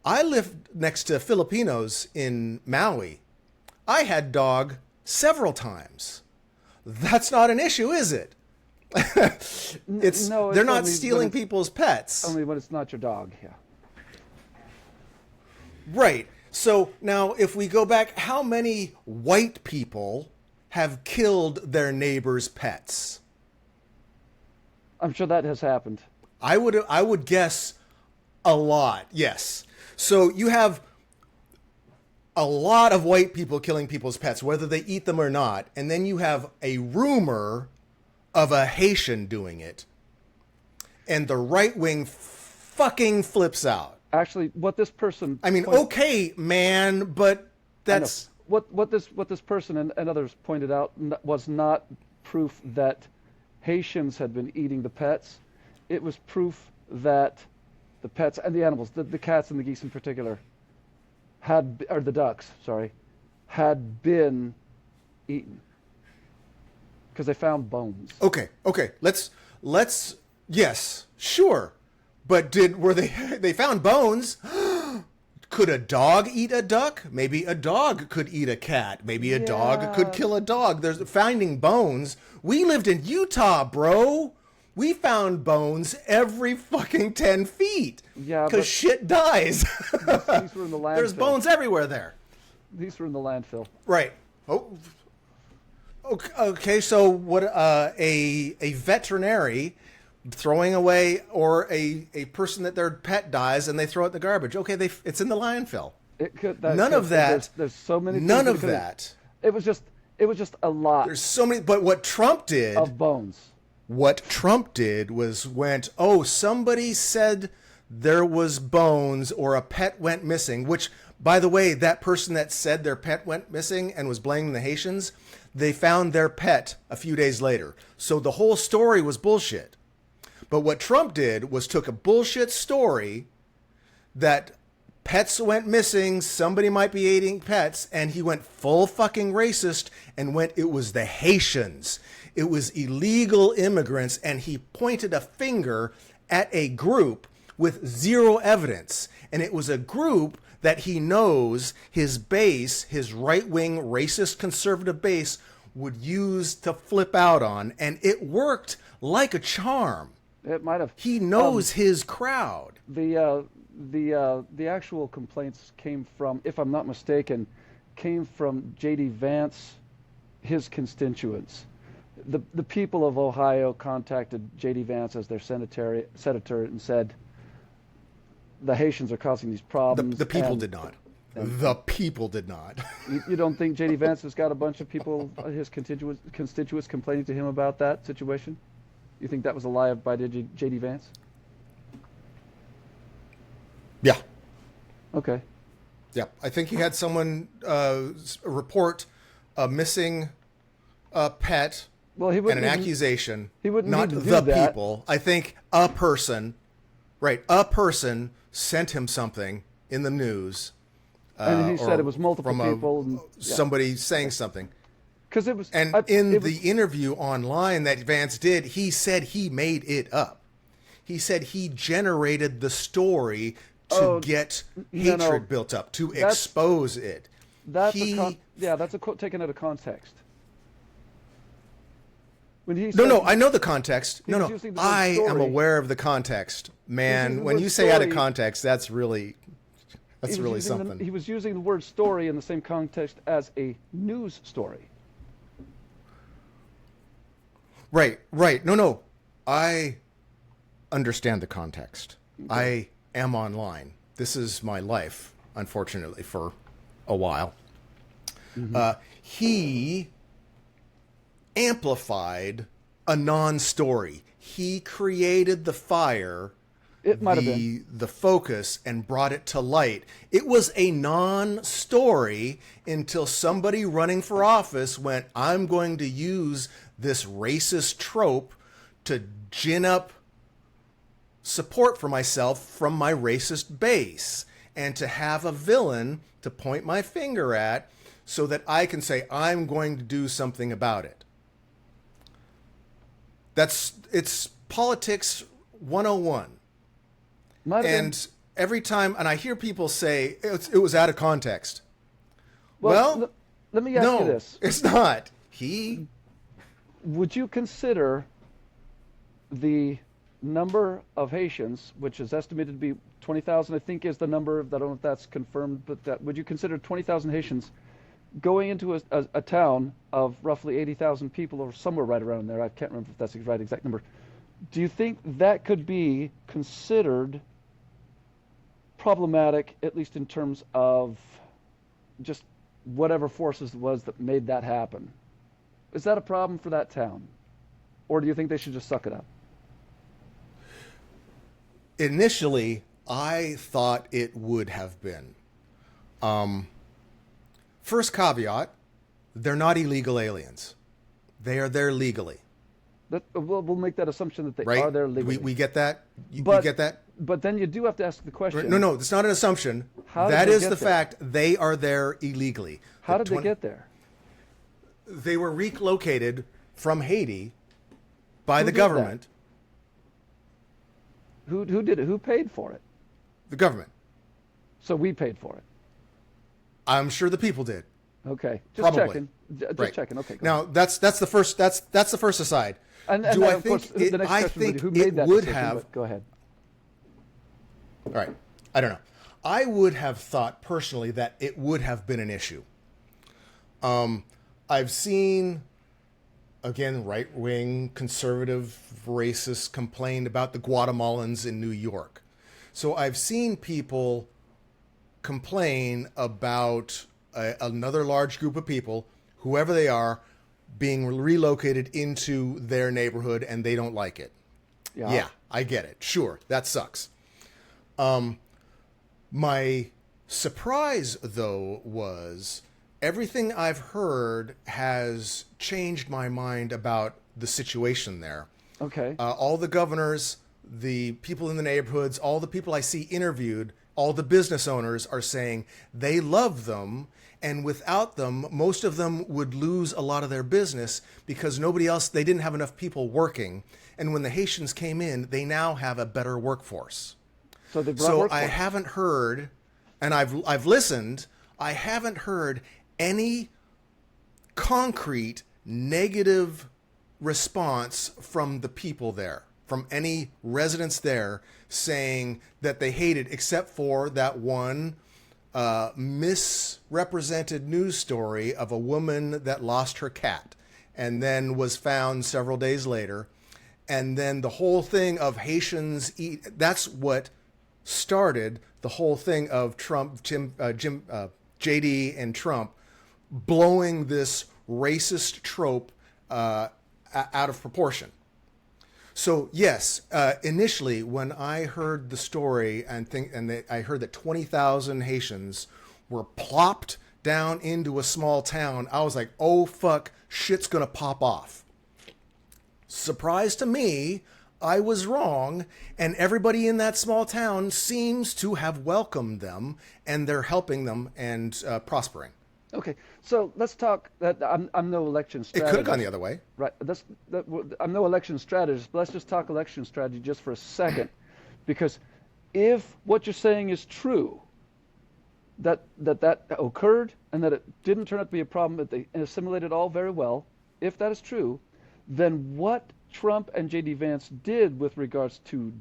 I lived next to Filipinos in Maui. I had dog several times. That's not an issue, is it? They're not stealing people's pets. Only when it's not your dog, yeah. Right. So now if we go back, how many white people have killed their neighbors' pets? I'm sure that has happened. I would guess A lot, yes. So you have a lot of white people killing people's pets, whether they eat them or not. And then you have a rumor of a Haitian doing it. And the right wing fucking flips out. Actually, what this person... I mean, okay, man, but that's... What this person and others pointed out was not proof that Haitians had been eating the pets. It was proof that the pets and the animals, the cats and the geese in particular, or the ducks, sorry, had been eaten because they found bones. Okay. Let's yes, sure. But they found bones? Could a dog eat a duck? Maybe a dog could eat a cat. Maybe a dog could kill a dog. There's finding bones. We lived in Utah, bro. We found bones every fucking 10 feet. Yeah, because shit dies. These were in the landfill. There's bones everywhere there. These were in the landfill. Right. Oh. Okay. So what? A veterinary throwing away, or a person that their pet dies and they throw it in the garbage. Okay, it's in the landfill. None of that. There's so many. None of that. It was just a lot. There's so many. But what Trump did of bones. What Trump did was somebody said there was bones or a pet went missing, which, by the way, that person that said their pet went missing and was blaming the Haitians, they found their pet a few days later. So the whole story was bullshit. But what Trump did was took a bullshit story that pets went missing, somebody might be eating pets, and he went full fucking racist and it was the Haitians. It was illegal immigrants, and he pointed a finger at a group with zero evidence. And it was a group that he knows his base, his right-wing, racist, conservative base, would use to flip out on. And it worked like a charm. It might have. He knows his crowd. The actual complaints came from, if I'm not mistaken, J.D. Vance, his constituents. The people of Ohio contacted J.D. Vance as their senator and said, the Haitians are causing these problems. The people did not. The people did not. You don't think J.D. Vance has got a bunch of people, his constituents complaining to him about that situation? You think that was a lie by J.D. Vance? Yeah. Okay. Yeah, I think he had someone report a missing pet and an accusation. He wouldn't not need to the do that. people. I think a person, a person sent him something in the news. And he said it was multiple people. Somebody saying something. Because it was. And the interview online that Vance did, he said he made it up. He said he generated the story to get hatred built up, to expose it. That's a quote taken out of context. When he I know the context. I am aware of the context, man. When you say out of context, that's really something. He was using the word story in the same context as a news story. Right. No. I understand the context. Okay. I am online. This is my life, unfortunately, for a while. Mm-hmm. He amplified a non-story. He created the fire, it might have been the focus, and brought it to light. It was a non-story until somebody running for office went, I'm going to use this racist trope to gin up support for myself from my racist base, and to have a villain to point my finger at so that I can say, I'm going to do something about it. It's politics 101. And every time, and I hear people say it was out of context. Well, let me ask you this. It's not. Would you consider the number of Haitians, which is estimated to be 20,000, I think is the number, I don't know if that's confirmed, but would you consider 20,000 Haitians going into a town of roughly 80,000 people, or somewhere right around there? I can't remember if that's the right exact number. Do you think that could be considered problematic, at least in terms of just whatever forces it was that made that happen. Is that a problem for that town? Or do you think they should just suck it up? Initially, I thought it would have been. First caveat, they're not illegal aliens. They are there legally. We'll make that assumption that they right? are there legally. We get that? You get that? But then you do have to ask the question. No, it's not an assumption. That is the fact. They are there illegally. How did they get there? They were relocated from Haiti by the government. Who did it? Who paid for it? The government. So we paid for it. I'm sure the people did. Okay, just Probably. checking. Just checking. Okay. Now that's the first aside. And do I of think course, the next I question would think be who made it that would decision, have? but go ahead. All right, I don't know. I would have thought personally that it would have been an issue. I've seen, again, right-wing, conservative, racists complain about the Guatemalans in New York. So I've seen people complain about another large group of people, whoever they are, being relocated into their neighborhood and they don't like it. Yeah, I get it. Sure, that sucks. My surprise, though, was everything I've heard has changed my mind about the situation there. Okay. All the governors, the people in the neighborhoods, all the people I see interviewed, all the business owners are saying they love them, and without them, most of them would lose a lot of their business because they didn't have enough people working. And when the Haitians came in, they now have a better workforce. So I haven't heard, and I've listened, I haven't heard any concrete negative response from the people there, from any residents there saying that they hate it, except for that one misrepresented news story of a woman that lost her cat and then was found several days later. And then the whole thing of Haitians eat, that's what started the whole thing of Trump, JD and Trump blowing this racist trope out of proportion. So yes, initially when I heard the story I heard that 20,000 Haitians were plopped down into a small town, I was like, oh fuck, shit's gonna pop off. Surprise to me, I was wrong, and everybody in that small town seems to have welcomed them, and they're helping them and prospering. Okay, so let's talk. I'm no election strategist. It could have gone the other way. Right. I'm no election strategist, but let's just talk election strategy just for a second. Because if what you're saying is true, that occurred and that it didn't turn out to be a problem, that they assimilated all very well, if that is true, then what Trump and J.D. Vance did with regards to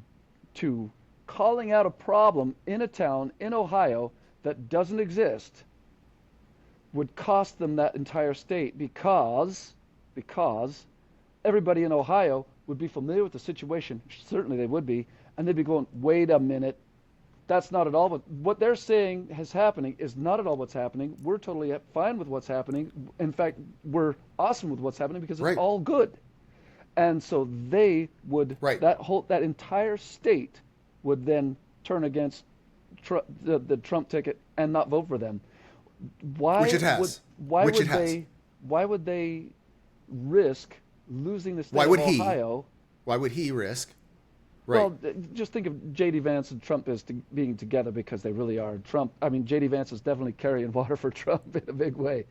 calling out a problem in a town in Ohio that doesn't exist would cost them that entire state because everybody in Ohio would be familiar with the situation. Certainly they would be, and they'd be going, wait a minute, that's not at all what they're saying is happening is not at all what's happening. We're totally fine with what's happening. In fact, we're awesome with what's happening because it's all good. And so they would, that entire state would then turn against the Trump ticket and not vote for them. Which it has. Why would they risk losing the state of Ohio? Why would he risk? Right. Well, just think of J.D. Vance and Trump as being together because they really are. J.D. Vance is definitely carrying water for Trump in a big way.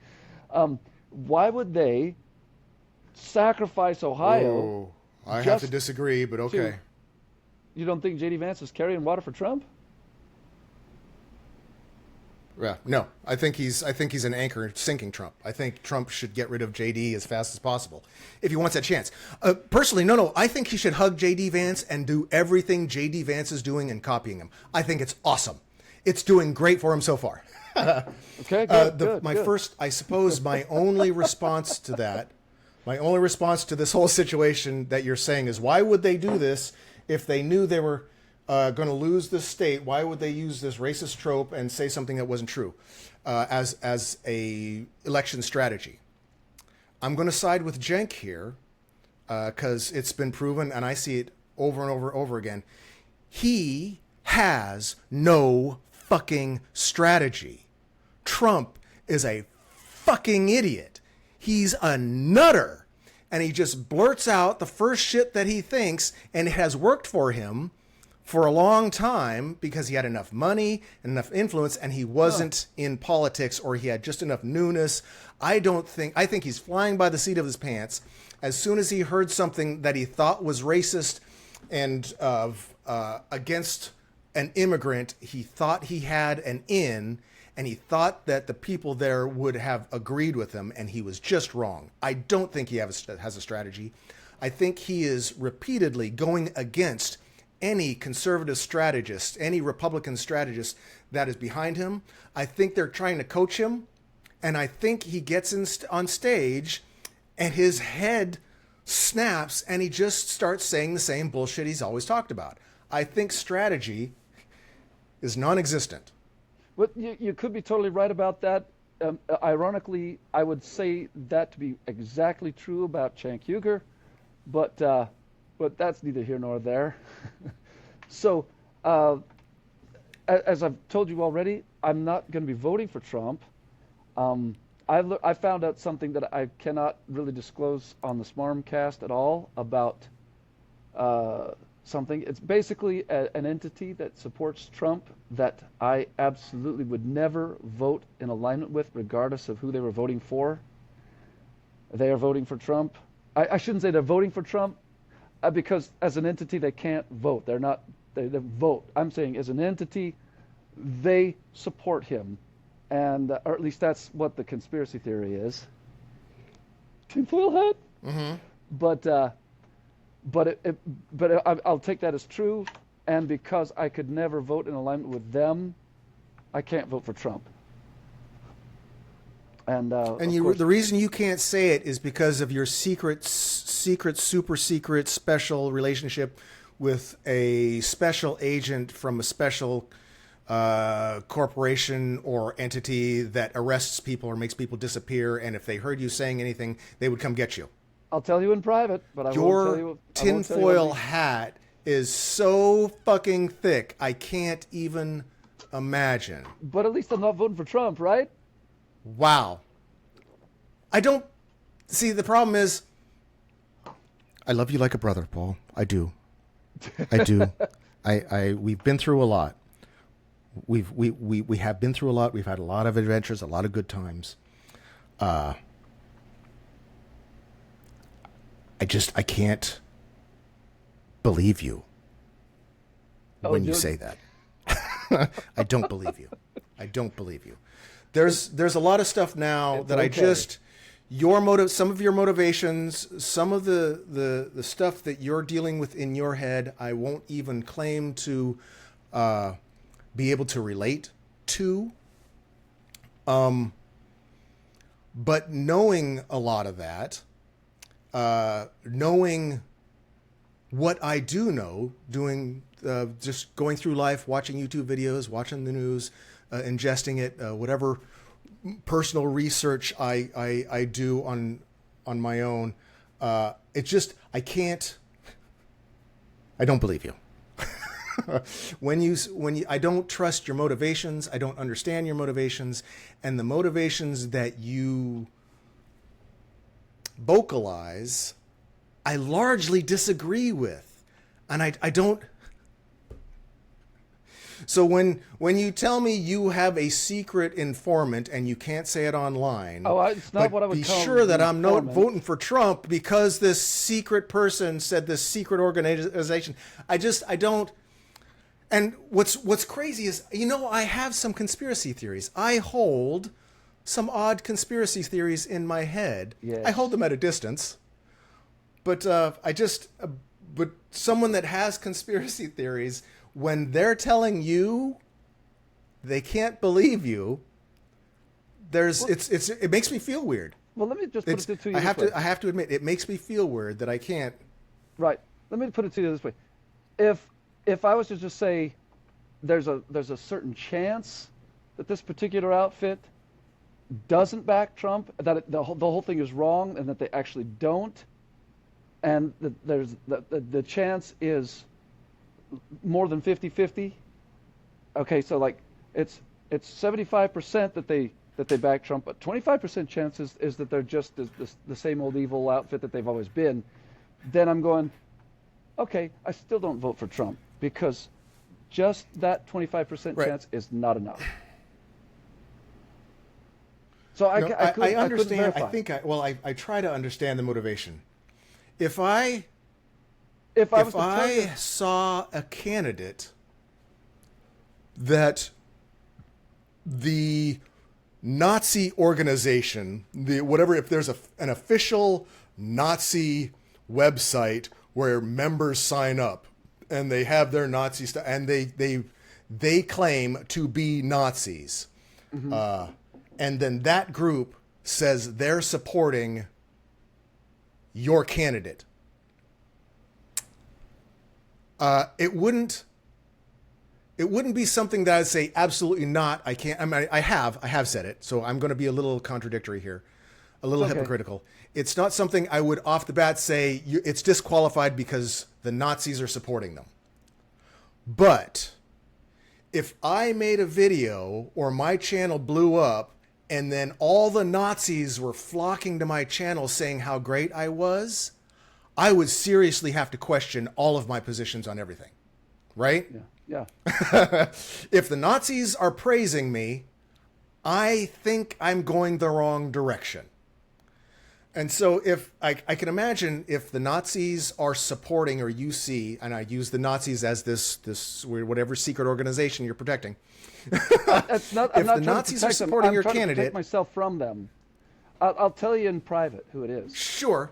Why would they sacrifice Ohio? I have to disagree, but okay. You don't think J.D. Vance is carrying water for Trump? Yeah, no. I think he's an anchor sinking Trump. I think Trump should get rid of JD as fast as possible if he wants that chance. Personally, no. I think he should hug JD Vance and do everything JD Vance is doing and copying him. I think it's awesome. It's doing great for him so far. Okay, good. My only response to that, my only response to this whole situation that you're saying is, why would they do this if they knew they were going to lose this state, why would they use this racist trope and say something that wasn't true as a election strategy? I'm going to side with Cenk here because it's been proven, and I see it over and over and over again. He has no fucking strategy. Trump is a fucking idiot. He's a nutter. And he just blurts out the first shit that he thinks, and it has worked for him for a long time because he had enough money and enough influence, and he wasn't in politics, or he had just enough newness. I think he's flying by the seat of his pants. As soon as he heard something that he thought was racist and against an immigrant, he thought he had an in, and he thought that the people there would have agreed with him, and he was just wrong. I don't think he has a strategy. I think he is repeatedly going against any conservative strategist, any Republican strategist that is behind him. I think they're trying to coach him, and I think he gets on stage and his head snaps and he just starts saying the same bullshit he's always talked about. I think strategy is non-existent. Well, you could be totally right about that. Ironically, I would say that to be exactly true about Cenk Uygur, but that's neither here nor there. So, as I've told you already, I'm not going to be voting for Trump. I found out something that I cannot really disclose on the Smarmcast at all about something. It's basically an entity that supports Trump that I absolutely would never vote in alignment with, regardless of who they were voting for. They are voting for Trump. I shouldn't say they're voting for Trump because as an entity they can't vote. They're not. They vote. I'm saying as an entity, they support him, and or at least that's what the conspiracy theory is. Tinfoil hat. Mm-hmm. But I'll take that as true, and because I could never vote in alignment with them, I can't vote for Trump. And the reason you can't say it is because of your secret, super secret, special relationship with a special agent from a special corporation or entity that arrests people or makes people disappear, and if they heard you saying anything, they would come get you. I'll tell you in private, but I won't tell you. Your tinfoil hat is so fucking thick, I can't even imagine. But at least I'm not voting for Trump, right? Wow. I don't... See, the problem is... I love you like a brother, Paul. I do. I do. We've been through a lot. We have been through a lot. We've had a lot of adventures, a lot of good times. I can't believe you when you say that. I don't believe you. I don't believe you. There's a lot of stuff now that okay. Some of your motivations, some of the stuff that you're dealing with in your head, I won't even claim to be able to relate to. But knowing a lot of that, knowing what I do know, just going through life, watching YouTube videos, watching the news, ingesting it, whatever personal research I do on my own, I don't believe you. I don't trust your motivations, I don't understand your motivations, and the motivations that you vocalize, I largely disagree with, and I don't. So when you tell me you have a secret informant and you can't say it online, it's not what I would be call sure that I'm not voting for Trump because this secret person said this secret organization. I don't. And what's crazy is, I have some conspiracy theories. I hold some odd conspiracy theories in my head. Yes. I hold them at a distance. But but someone that has conspiracy theories, when they're telling you they can't believe you, it makes me feel weird. Well, let me just put it to you. I have to admit, it makes me feel weird that I can't. Right. Let me put it to you this way: if if I was to just say there's a certain chance that this particular outfit doesn't back Trump, that the whole thing is wrong, and that they actually don't, and there's the chance is more than 50-50. Okay, so like it's 75% that they back Trump, but 25% chance is that they're just the same old evil outfit that they've always been. Then I'm going, okay, I still don't vote for Trump because just that 25% Right. chance is not enough. So No, I understand. I couldn't verify. I try to understand the motivation. If I If I was if to tell I you, saw a candidate that the Nazi organization, if there's an official Nazi website where members sign up and they have their Nazi stuff and they claim to be Nazis, and then that group says they're supporting your candidate, it wouldn't be something that I'd say absolutely not. I can't. I mean, I have said it, so I'm going to be a little contradictory here, a little Okay. hypocritical. It's not something I would off the bat say it's disqualified because the Nazis are supporting them. But if I made a video or my channel blew up and then all the Nazis were flocking to my channel saying how great I was, I would seriously have to question all of my positions on everything. Right? yeah, If the Nazis are praising me, I think I'm going the wrong direction. And so if I can imagine if the Nazis are supporting, or you see, and I use the Nazis as this whatever secret organization you're protecting. it's not. I'm If not the trying Nazis to are protect them. supporting I'm your trying to candidate, protect myself from them. I'll tell you in private who it is. sure.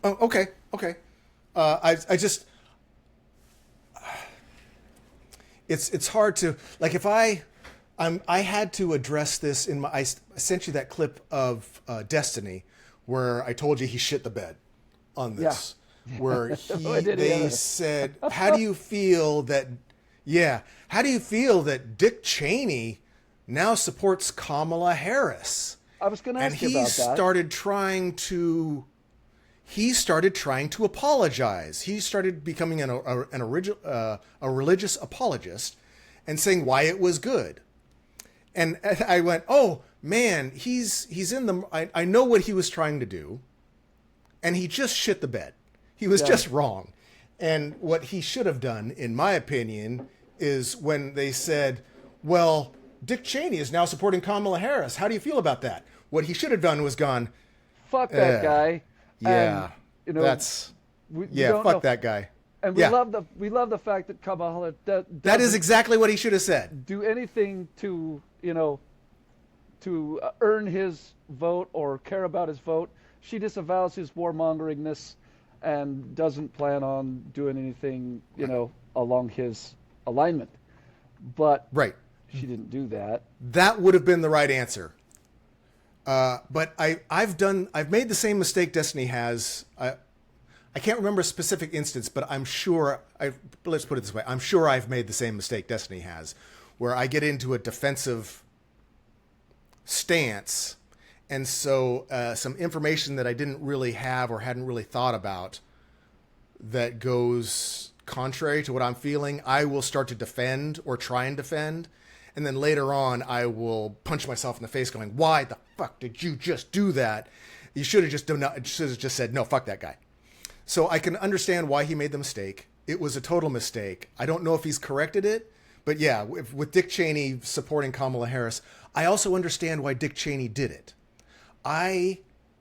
Oh, okay. I just, it's hard to, like, if I had to address this in I sent you that clip of Destiny where I told you he shit the bed on this, where they said, how do you feel that Dick Cheney now supports Kamala Harris? I was going to And ask you about that. he started trying to apologize. He started becoming a religious apologist and saying why it was good. And I went, oh man, he's in the. I know what he was trying to do, and he just shit the bed. He was just wrong. And what he should have done, in my opinion, is when they said, well, Dick Cheney is now supporting Kamala Harris. How do you feel about that? What he should have done was gone, Fuck that guy. yeah, And, that's, we yeah, don't fuck know- that guy. And Yeah. we love the fact that Kamala That is exactly what he should have said. do anything to earn his vote or care about his vote. She disavows his warmongeringness and doesn't plan on doing anything along his alignment. But Right. she didn't do that. That would have been the right answer. But I've made the same mistake Destiny has. I can't remember a specific instance, but I'm sure, let's put it this way, I'm sure I've made the same mistake Destiny has, where I get into a defensive stance, and so some information that I didn't really have or hadn't really thought about that goes contrary to what I'm feeling, I will start to defend or try and defend, and then later on I will punch myself in the face going, why the fuck did you just do that? You should have just said, no, fuck that guy. So I can understand why he made the mistake. It was a total mistake. I don't know if he's corrected it, but yeah, with Dick Cheney supporting Kamala Harris, I also understand why Dick Cheney did it. I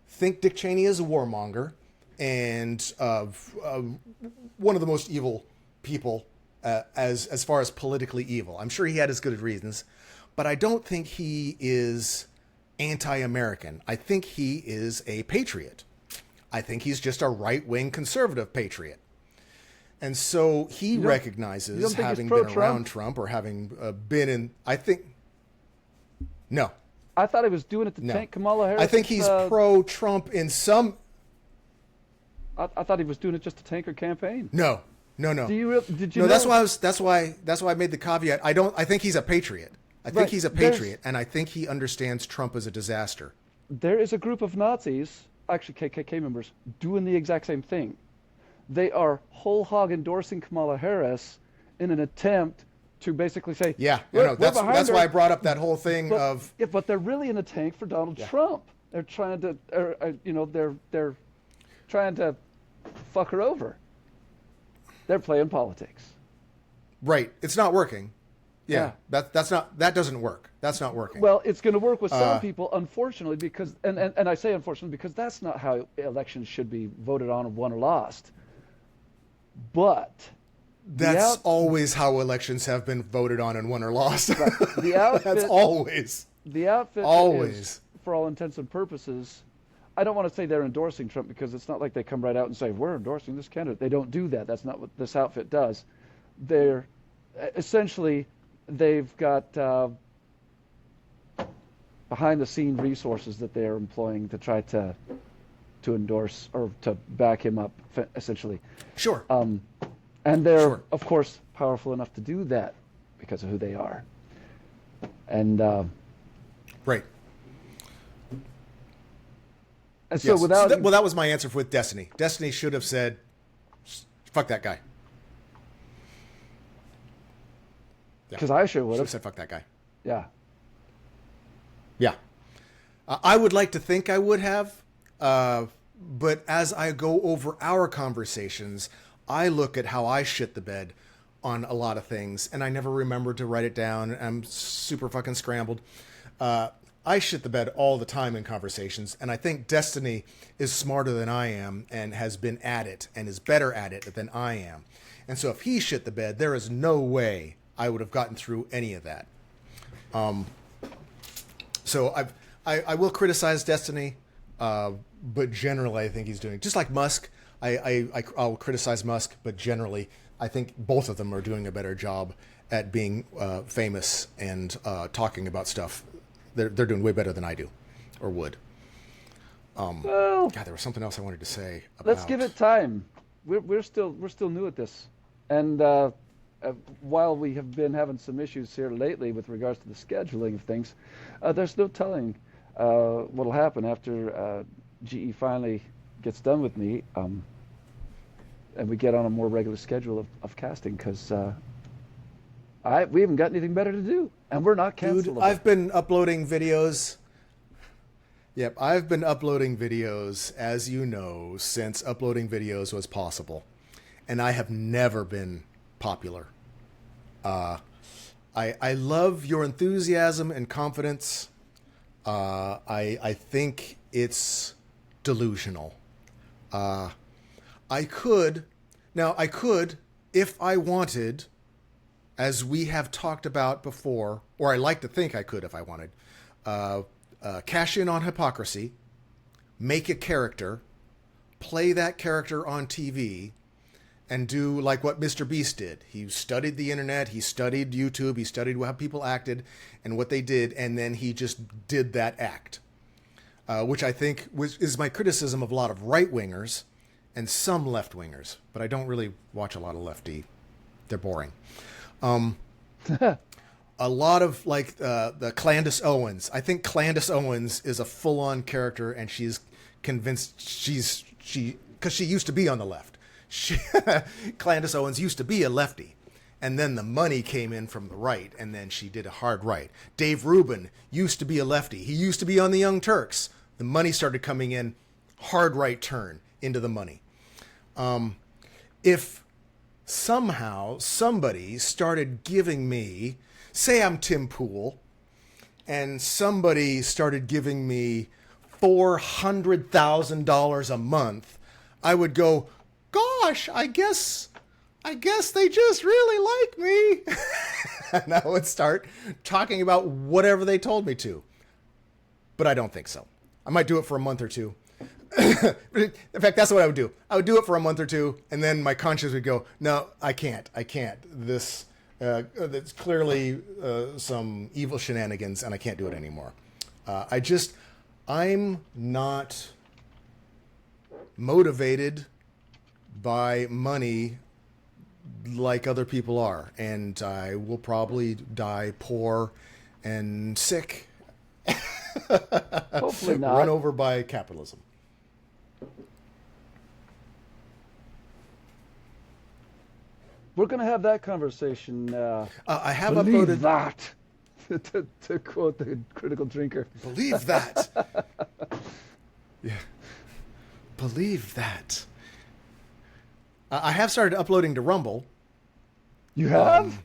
think Dick Cheney is a warmonger and one of the most evil people as far as politically evil. I'm sure he had his good reasons, but I don't think he is anti-American. I think he is a patriot. I think he's just a right-wing conservative patriot. And so he recognizes, having been around Trump or having been in, I think, no. I thought he was doing it to tank Kamala Harris. I think he's pro-Trump in some, I thought he was doing it just to tank her campaign. No. Did you know? That's why I made the caveat. I think he's a patriot. I think he's a patriot, and I think he understands Trump as a disaster. There is a group of Nazis, actually KKK members, doing the exact same thing. They are whole hog endorsing Kamala Harris in an attempt to basically say, that's why I brought up that whole thing but they're really in the tank for Donald Trump. They're trying to, they're trying to fuck her over. They're playing politics. Right. It's not working. Yeah. That doesn't work. That's not working. Well, it's going to work with some people, unfortunately, because, and I say unfortunately because that's not how elections should be voted on, won or lost. But that's always how elections have been voted on and won or lost. Right. The outfit, that's always. The outfit is, for all intents and purposes, I don't want to say they're endorsing Trump because it's not like they come right out and say, we're endorsing this candidate. They don't do that. That's not what this outfit does. They're essentially, they've got behind-the-scene resources that they're employing to try to endorse or to back him up, essentially. Sure. And they're, of course, powerful enough to do that because of who they are. And right. And so without that was my answer with Destiny. Destiny should have said, "Fuck that guy." Because I sure would have said, "Fuck that guy." Yeah. Yeah. I would like to think I would have, but as I go over our conversations, I look at how I shit the bed on a lot of things, and I never remember to write it down. I'm super fucking scrambled. I shit the bed all the time in conversations, and I think Destiny is smarter than I am and has been at it and is better at it than I am. And so if he shit the bed, there is no way I would have gotten through any of that. So I will criticize Destiny, but generally I think he's doing, just like Musk, I'll criticize Musk, but generally I think both of them are doing a better job at being famous and talking about stuff. They're doing way better than I do, or would. Well, God, there was something else I wanted to say about... Let's give it time. We're still new at this, and while we have been having some issues here lately with regards to the scheduling of things, there's no telling what'll happen after GE finally gets done with me, and we get on a more regular schedule of casting, because we haven't got anything better to do, and we're not cancelable. Dude, I've been uploading videos. Yep, I've been uploading videos, as you know, since uploading videos was possible, and I have never been popular. I love your enthusiasm and confidence. I think it's delusional. I could, if I wanted, as we have talked about before, or I like to think I could if I wanted, cash in on hypocrisy, make a character, play that character on TV, and do like what Mr. Beast did. He studied the internet, he studied YouTube, he studied how people acted and what they did, and then he just did that act. Which I think is my criticism of a lot of right-wingers and some left-wingers, but I don't really watch a lot of lefty. They're boring. A lot of like the Candace Owens. I think Candace Owens is a full-on character, and she's convinced because she used to be on the left. Candace Owens used to be a lefty, and then the money came in from the right, and then she did a hard right. Dave Rubin used to be a lefty. He used to be on the Young Turks. The money started coming in, hard right turn into the money. If somehow somebody started giving me, say I'm Tim Pool, and somebody started giving me $400,000 a month, I would go, gosh, I guess they just really like me. And I would start talking about whatever they told me to. But I don't think so. I might do it for a month or two. In fact, that's what I would do. I would do it for a month or two, and then my conscience would go, no, I can't. This, that's clearly some evil shenanigans, and I can't do it anymore. I'm not motivated by money like other people are, and I will probably die poor and sick. Hopefully not. Run over by capitalism. We're going to have that conversation. I have Believe uploaded that, to quote the critical drinker. Believe that. Yeah. Believe that. I have started uploading to Rumble. You have?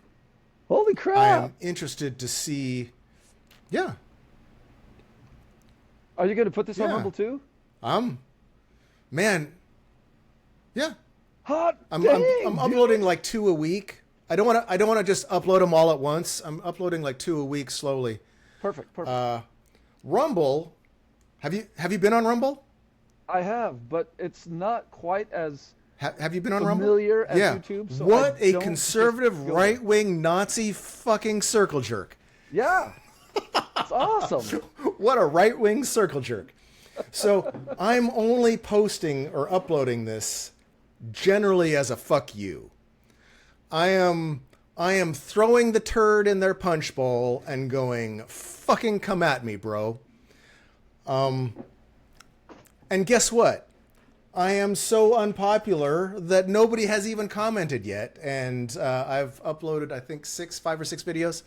Holy I crap! am interested to see. Yeah. Are you going to put this on Yeah. Rumble too? Man. Yeah. Hot I'm dang, uploading like 2 a week. I don't want to just upload them all at once. I'm uploading like 2 a week slowly. Perfect. Rumble. Have you been on Rumble? I have, but it's not quite as Have you been on Rumble? familiar as YouTube. So what I a don't conservative, just go right-wing Nazi fucking circle jerk. there. Yeah, it's awesome. What a right-wing circle jerk. So I'm only posting or uploading this generally as a fuck you. I am throwing the turd in their punch bowl and going, fucking come at me, bro. And guess what? I am so unpopular that nobody has even commented yet. And I've uploaded, I think, 5 or 6 videos.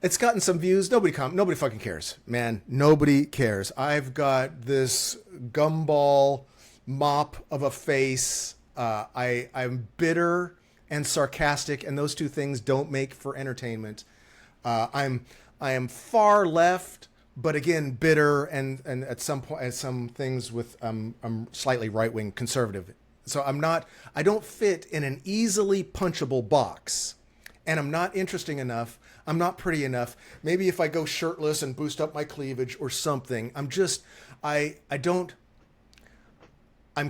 It's gotten some views. Nobody fucking cares, man. Nobody cares. I've got this gumball mop of a face. I'm bitter and sarcastic, and those two things don't make for entertainment. I am far left, but again bitter, and at some point, at some things with I'm slightly right wing conservative. So I don't fit in an easily punchable box, and I'm not interesting enough. I'm not pretty enough. Maybe if I go shirtless and boost up my cleavage or something, I'm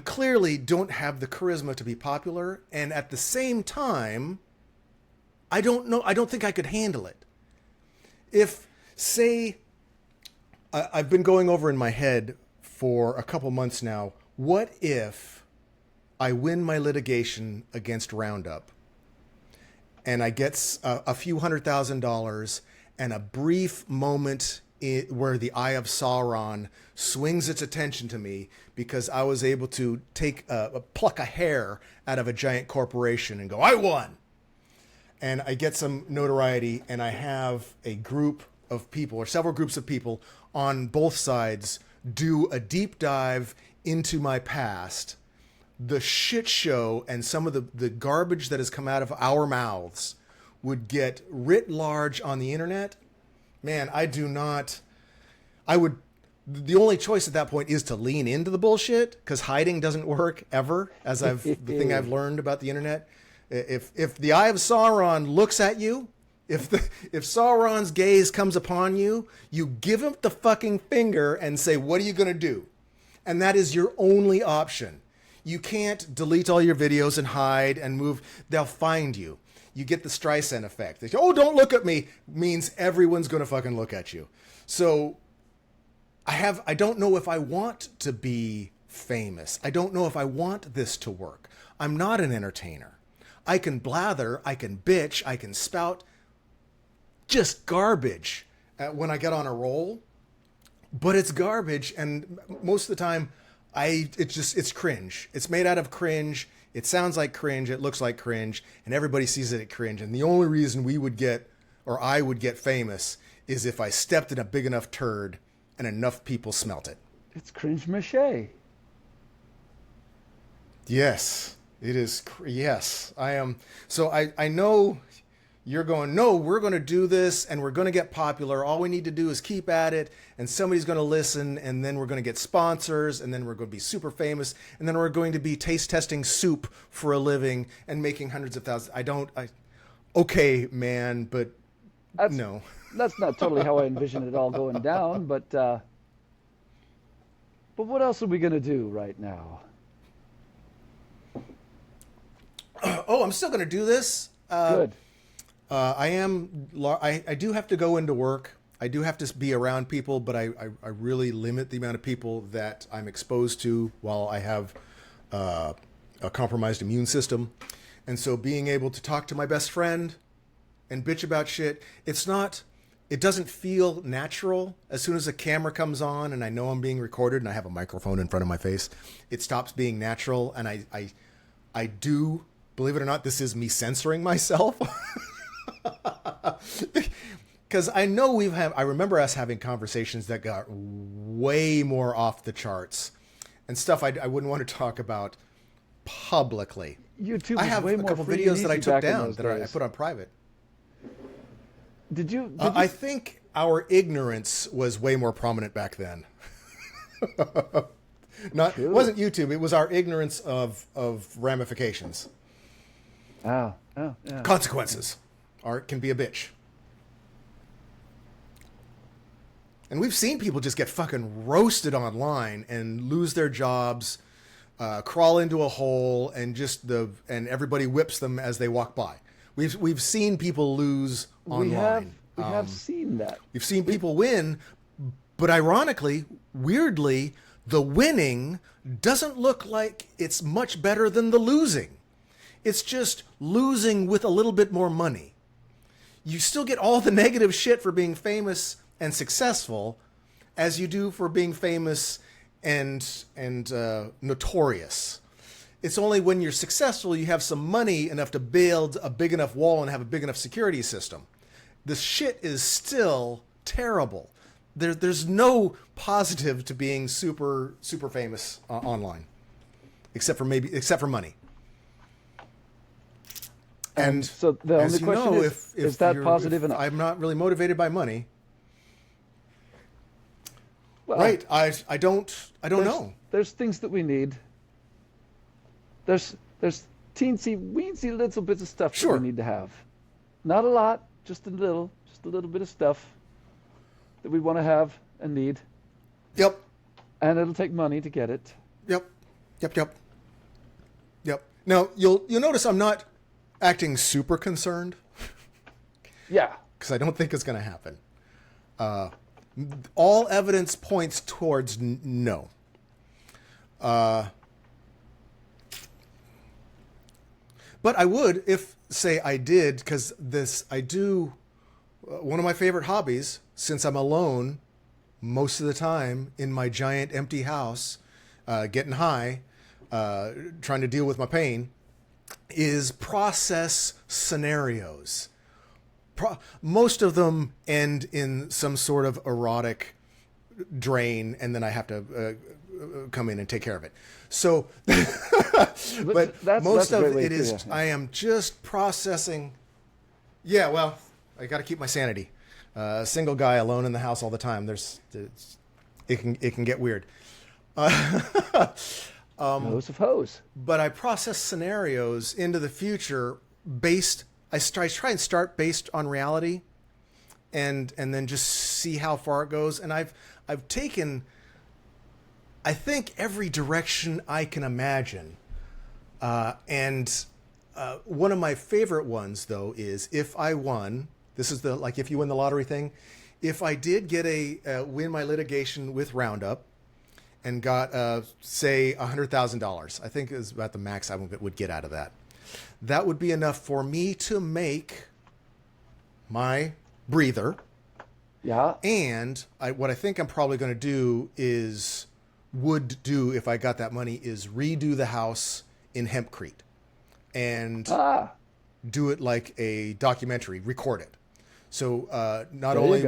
clearly don't have the charisma to be popular, and at the same time, I don't think I could handle it. If, say, I've been going over in my head for a couple months now, what if I win my litigation against Roundup and I get a few $100,000 and a brief moment where the Eye of Sauron swings its attention to me because I was able to pluck a hair out of a giant corporation and go, I won. And I get some notoriety, and I have a group of people or several groups of people on both sides do a deep dive into my past, the shit show and some of the garbage that has come out of our mouths would get writ large on the internet. Man, the only choice at that point is to lean into the bullshit, because hiding doesn't work ever, the thing I've learned about the internet. If the Eye of Sauron looks at you, if Sauron's gaze comes upon you, you give him the fucking finger and say, what are you going to do? And that is your only option. You can't delete all your videos and hide and move. They'll find you. You get the Streisand effect. They say, oh, don't look at me, means everyone's going to fucking look at you. So I don't know if I want to be famous. I don't know if I want this to work. I'm not an entertainer. I can blather, I can bitch, I can spout just garbage when I get on a roll, but it's garbage, and most of the time it's cringe. It's made out of cringe. It sounds like cringe. It looks like cringe, and everybody sees it at cringe. And the only reason I would get famous is if I stepped in a big enough turd and enough people smelt it. It's cringe mache. Yes, it is. Yes, I am. So I know you're going, no, we're going to do this and we're going to get popular. All we need to do is keep at it, and somebody's going to listen, and then we're going to get sponsors, and then we're going to be super famous, and then we're going to be taste testing soup for a living and making hundreds of thousands. Okay, man, but no. That's not totally how I envision it all going down, but what else are we going to do right now? Oh, I'm still going to do this. Good. I do have to go into work. I do have to be around people, but I really limit the amount of people that I'm exposed to while I have a compromised immune system. And so being able to talk to my best friend and bitch about shit, it doesn't feel natural. As soon as a camera comes on and I know I'm being recorded and I have a microphone in front of my face, it stops being natural. And I do, believe it or not, this is me censoring myself. Because I know I remember us having conversations that got way more off the charts and stuff I wouldn't want to talk about publicly. YouTube I have way a more couple free videos and that I easy took back in down those that I days. put on private. Did you I think our ignorance was way more prominent back then. It wasn't YouTube. It was our ignorance of ramifications. Oh, yeah. Consequences. Art can be a bitch. And we've seen people just get fucking roasted online and lose their jobs, crawl into a hole, and and everybody whips them as they walk by. We've seen people lose online. We have seen that. We've seen people win, but ironically, weirdly, the winning doesn't look like it's much better than the losing. It's just losing with a little bit more money. You still get all the negative shit for being famous and successful as you do for being famous and notorious. It's only when you're successful you have some money enough to build a big enough wall and have a big enough security system. This shit is still terrible. There's no positive to being super famous online, except for money. And so the only question is that positive enough? I'm not really motivated by money. Well, right. I don't know. There's things that we need. There's teensy weensy little bits of stuff that we need to have. Not a lot, just a little bit of stuff that we want to have and need. Yep. And it'll take money to get it. Yep. Now you'll notice I'm not acting super concerned. Yeah. Because I don't think it's going to happen. All evidence points towards no. But I would if, say, I did, because one of my favorite hobbies, since I'm alone most of the time in my giant empty house, getting high, trying to deal with my pain, is process scenarios. Most of them end in some sort of erotic drain, and then I have to come in and take care of it. So, but most of it is, I am just processing. Yeah, well, I got to keep my sanity. Single guy alone in the house all the time. It can get weird. Hose of hose. But I process scenarios into the future based. I try and start based on reality, and then just see how far it goes. And I've taken, I think, every direction I can imagine. And one of my favorite ones, though, is if I won. This is like if you win the lottery thing. If I did get win my litigation with Roundup, and got say $100,000, I think is about the max I would get out of that. That would be enough for me to make my breather. Yeah. And what I think I'm probably going to do if I got that money is redo the house in Hempcrete and do it like a documentary, record it. So not only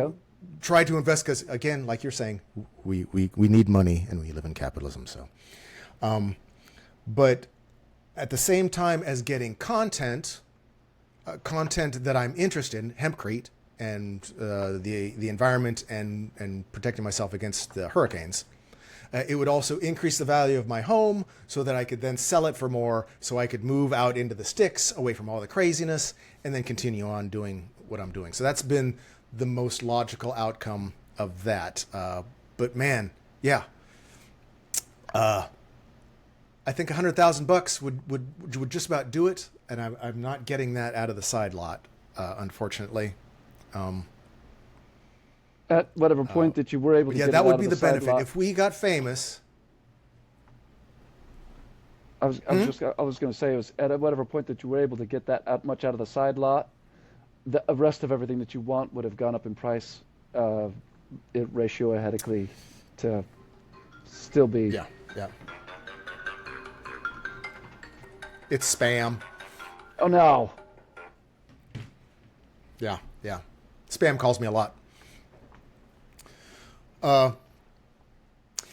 try to invest, because again, like you're saying, we need money and we live in capitalism. So, but at the same time as getting content that I'm interested in, Hempcrete and the environment and protecting myself against the hurricanes, it would also increase the value of my home so that I could then sell it for more, so I could move out into the sticks away from all the craziness and then continue on doing what I'm doing. So that's been the most logical outcome of that. But man, yeah. I think $100,000 would just about do it, and I'm not getting that out of the side lot, unfortunately. At whatever point that you were able to get that it would out be of the benefit lot. if we got famous. I was going to say, it was at whatever point that you were able to get that much out of the side lot, the rest of everything that you want would have gone up in price, ratioahetically to still be. Yeah, yeah. It's spam. Oh no. Yeah, yeah. Spam calls me a lot.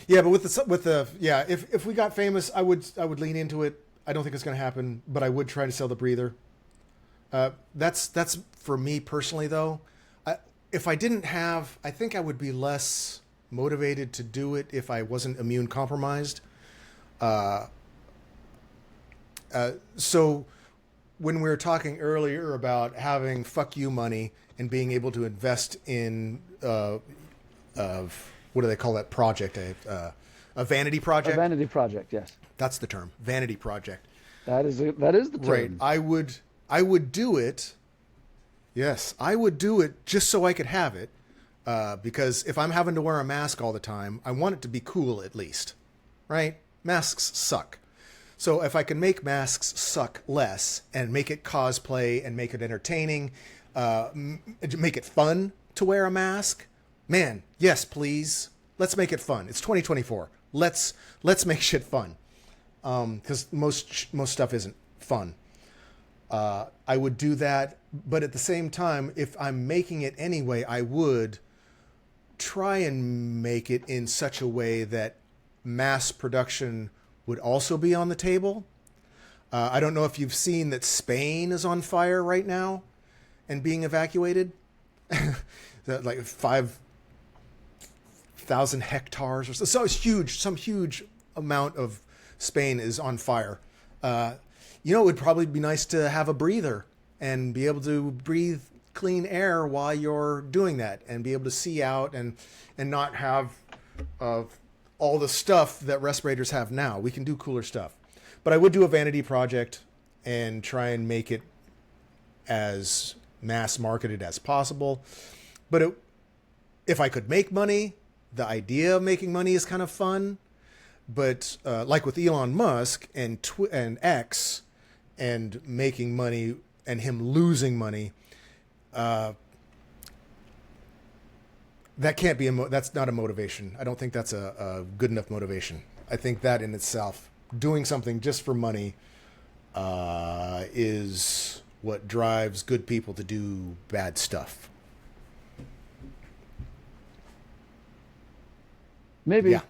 Yeah, but if we got famous, I would lean into it. I don't think it's going to happen, but I would try to sell the breather. That's for me personally, though. If I didn't have, I think I would be less motivated to do it if I wasn't immune compromised. So when we were talking earlier about having fuck you money and being able to invest in what do they call that project? A vanity project? A vanity project, yes. That's the term. Vanity project. That is the term. Right. I would do it. Yes, I would do it just so I could have it. Because if I'm having to wear a mask all the time, I want it to be cool at least. Right? Masks suck. So if I can make masks suck less and make it cosplay and make it entertaining, make it fun to wear a mask, man, yes, please. Let's make it fun. It's 2024. Let's make shit fun. Because most stuff isn't fun. I would do that, but at the same time, if I'm making it anyway, I would try and make it in such a way that mass production would also be on the table. I don't know if you've seen that Spain is on fire right now and being evacuated. Like 5,000 hectares or so. So it's huge. Some huge amount of Spain is on fire. It would probably be nice to have a breather and be able to breathe clean air while you're doing that and be able to see out and not have all the stuff that respirators have now. We can do cooler stuff. But I would do a vanity project and try and make it as mass marketed as possible. But if I could make money, the idea of making money is kind of fun. But like with Elon Musk and X and making money and him losing money, that can't be that's not a motivation. I don't think that's a good enough motivation. I think that in itself, doing something just for money, is what drives good people to do bad stuff. Maybe. Yeah.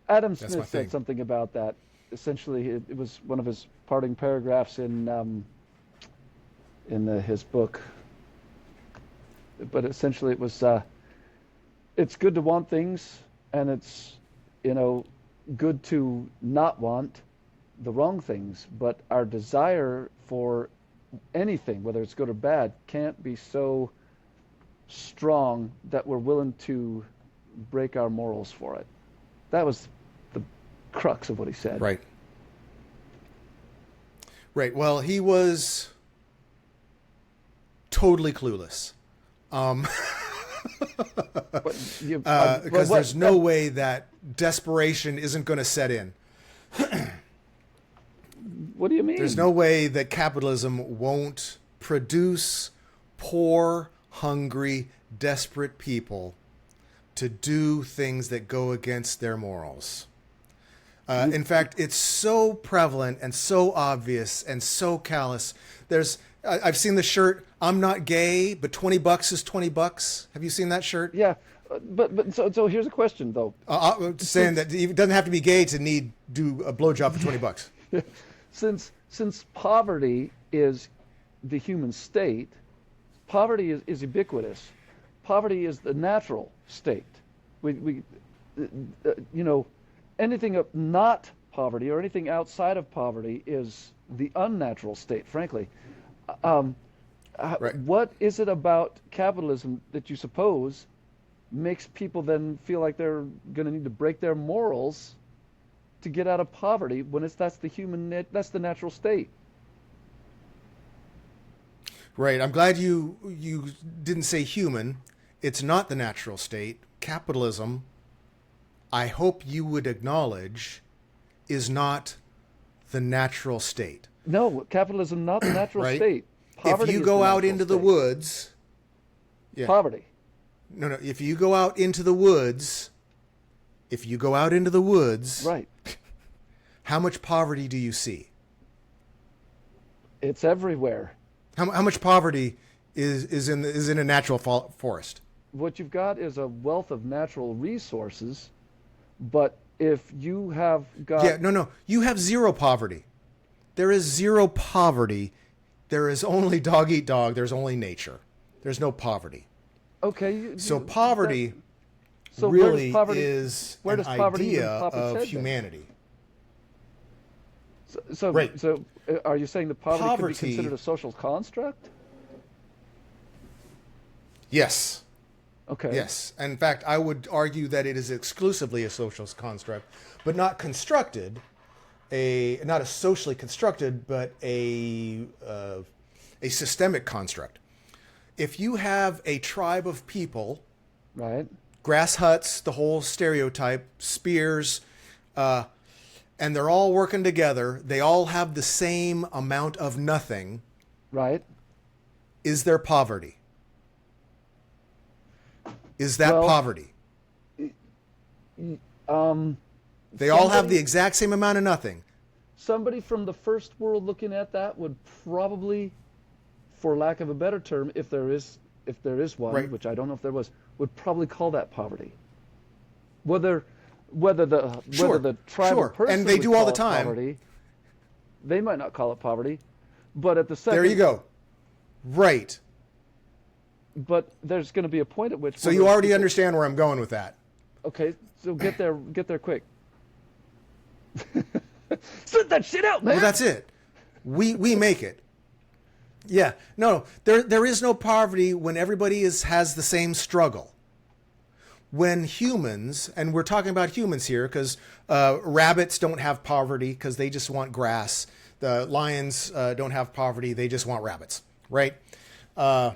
Adam Smith said something about that. Essentially, it was one of his parting paragraphs in his book. But essentially, it was, it's good to want things, and it's, good to not want the wrong things. But our desire for anything, whether it's good or bad, can't be so strong that we're willing to break our morals for it. That was the crux of what he said. Right. Right. Well, he was totally clueless. Because there's no way that desperation isn't going to set in. What do you mean? There's no way that capitalism won't produce poor, hungry, desperate people to do things that go against their morals. In fact, it's so prevalent and so obvious and so callous. I've seen the shirt, "I'm not gay, but $20 is $20." Have you seen that shirt? Yeah, but so here's a question though. Saying that it doesn't have to be gay to do a blowjob for $20. Since poverty is the human state, poverty is ubiquitous. Poverty is the natural state. Anything not poverty or anything outside of poverty is the unnatural state, frankly. Right. What is it about capitalism that you suppose makes people then feel like they're going to need to break their morals to get out of poverty when that's the natural state? Right. I'm glad you didn't say human. It's not the natural state. Capitalism, I hope you would acknowledge, is not the natural state. No, capitalism not the natural Right? state. Poverty If you is go the out natural into the state. woods, yeah. Poverty. No. If you go out into the woods, Right. how much poverty do you see? It's everywhere. How much poverty is in a natural forest? What you've got is a wealth of natural resources, but if you have got Yeah, no. You have zero poverty. There is zero poverty. There is only dog eat dog. There's only nature. There's no poverty. okay, So poverty so where does really poverty- is where an does poverty even idea pop its head of then? humanity. So, Right. so are you saying that poverty could be Poverty- considered a social construct? Yes. Okay. Yes. In fact, I would argue that it is exclusively a social construct, but not constructed, not a socially constructed, but a systemic construct. If you have a tribe of people, Right. grass huts, the whole stereotype, spears, and they're all working together, they all have the same amount of nothing, Right. is there poverty? Is that Well, poverty? They all have the exact same amount of nothing. Somebody from the first world looking at that would probably, for lack of a better term, if there is one, Right. which I don't know if there was, would probably call that poverty. Whether the tribal person And they would do all call the it time. poverty, they might not call it poverty, but at the second, There you go. Right. But there's going to be a point at which. So you already understand where I'm going with that. Okay, so get there quick. Sort that shit out, man. Well, that's it. We make it. Yeah. No, there is no poverty when everybody has the same struggle. When humans, and we're talking about humans here because rabbits don't have poverty because they just want grass. The lions don't have poverty. They just want rabbits, right? And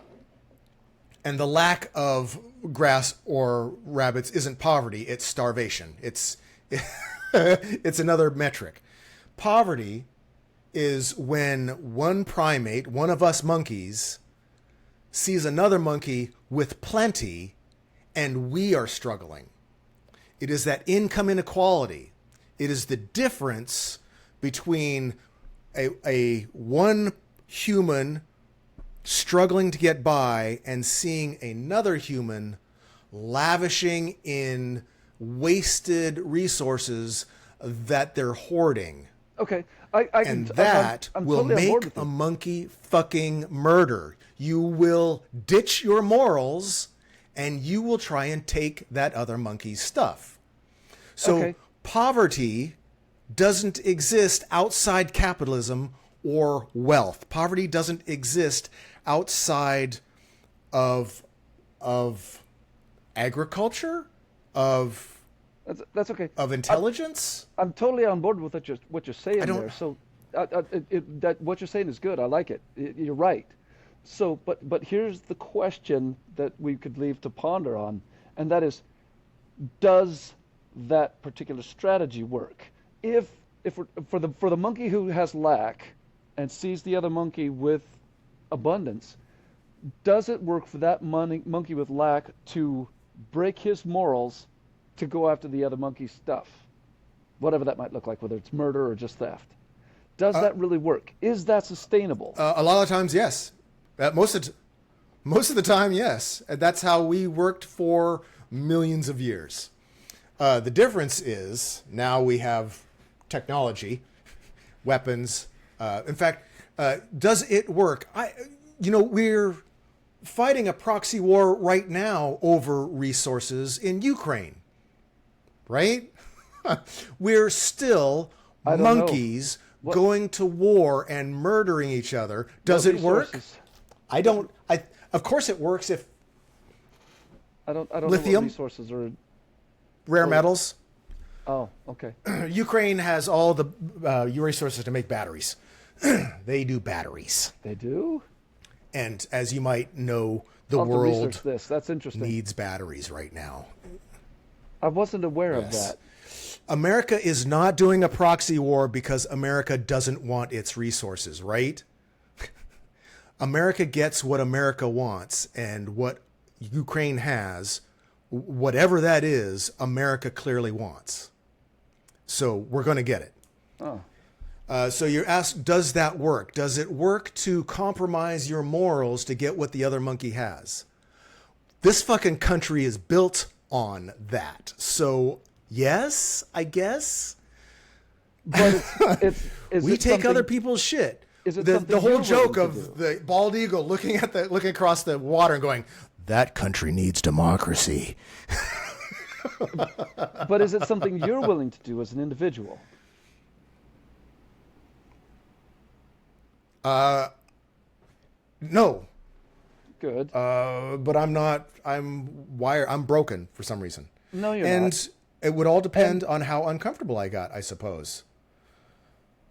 the lack of grass or rabbits isn't poverty. It's starvation. It's another metric. Poverty is when one primate, one of us monkeys, sees another monkey with plenty and we are struggling. It is that income inequality. It is the difference between a one human struggling to get by and seeing another human lavishing in wasted resources that they're hoarding. Okay, And that I'm will totally on board make with a you. monkey fucking murder. You will ditch your morals and you will try and take that other monkey's stuff. So Okay. poverty doesn't exist outside capitalism or wealth. Poverty doesn't exist outside of agriculture, That's okay. of intelligence. I'm totally on board with what you're saying I don't- there. So, that what you're saying is good. I like it. You're right. So, but here's the question that we could leave to ponder on, and that is, does that particular strategy work? If for the monkey who has lack and sees the other monkey with abundance, does it work for that monkey with lack to break his morals to go after the other monkey's stuff, whatever that might look like, whether it's murder or just theft? Does that really work? Is that sustainable? A lot of times, yes. Most of the time, yes. And that's how we worked for millions of years. The difference is now we have technology, weapons. In fact, does it work? We're fighting a proxy war right now over resources in Ukraine, right? We're still I don't know. monkeys going to war and murdering each other. Does it work? Resources. Of course it works if I don't know Lithium? what resources are. rare metals. Oh, okay. Ukraine has all the resources to make batteries. They do batteries. They do? And as you might know, the I'll have to research world this. That's interesting. needs batteries right now. I wasn't aware of Yes. that. America is not doing a proxy war because America doesn't want its resources, right? America gets what America wants, and what Ukraine has, whatever that is, America clearly wants. So we're going to get it. Oh. So you're asked, does that work? Does it work to compromise your morals to get what the other monkey has? This fucking country is built on that. So yes, I guess. But we take other people's shit. Is it The whole joke of the bald eagle looking across the water and going, that country needs democracy. But is it something you're willing to do as an individual? No. Good. But I'm not. I'm broken for some reason. No, you're and not. It would all depend on how uncomfortable I got, I suppose.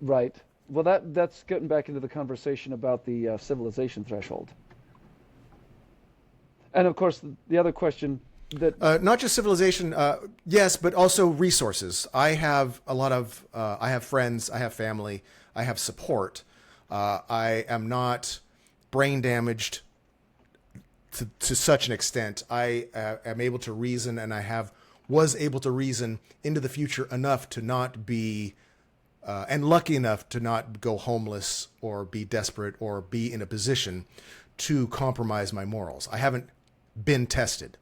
Right. Well, that's getting back into the conversation about the civilization threshold. And of course, the other question that not just civilization, yes, but also resources. I have I have friends, I have family, I have support. I am not brain damaged to such an extent. I am able to reason, and was able to reason into the future enough to not be, and lucky enough to not go homeless or be desperate or be in a position to compromise my morals. I haven't been tested.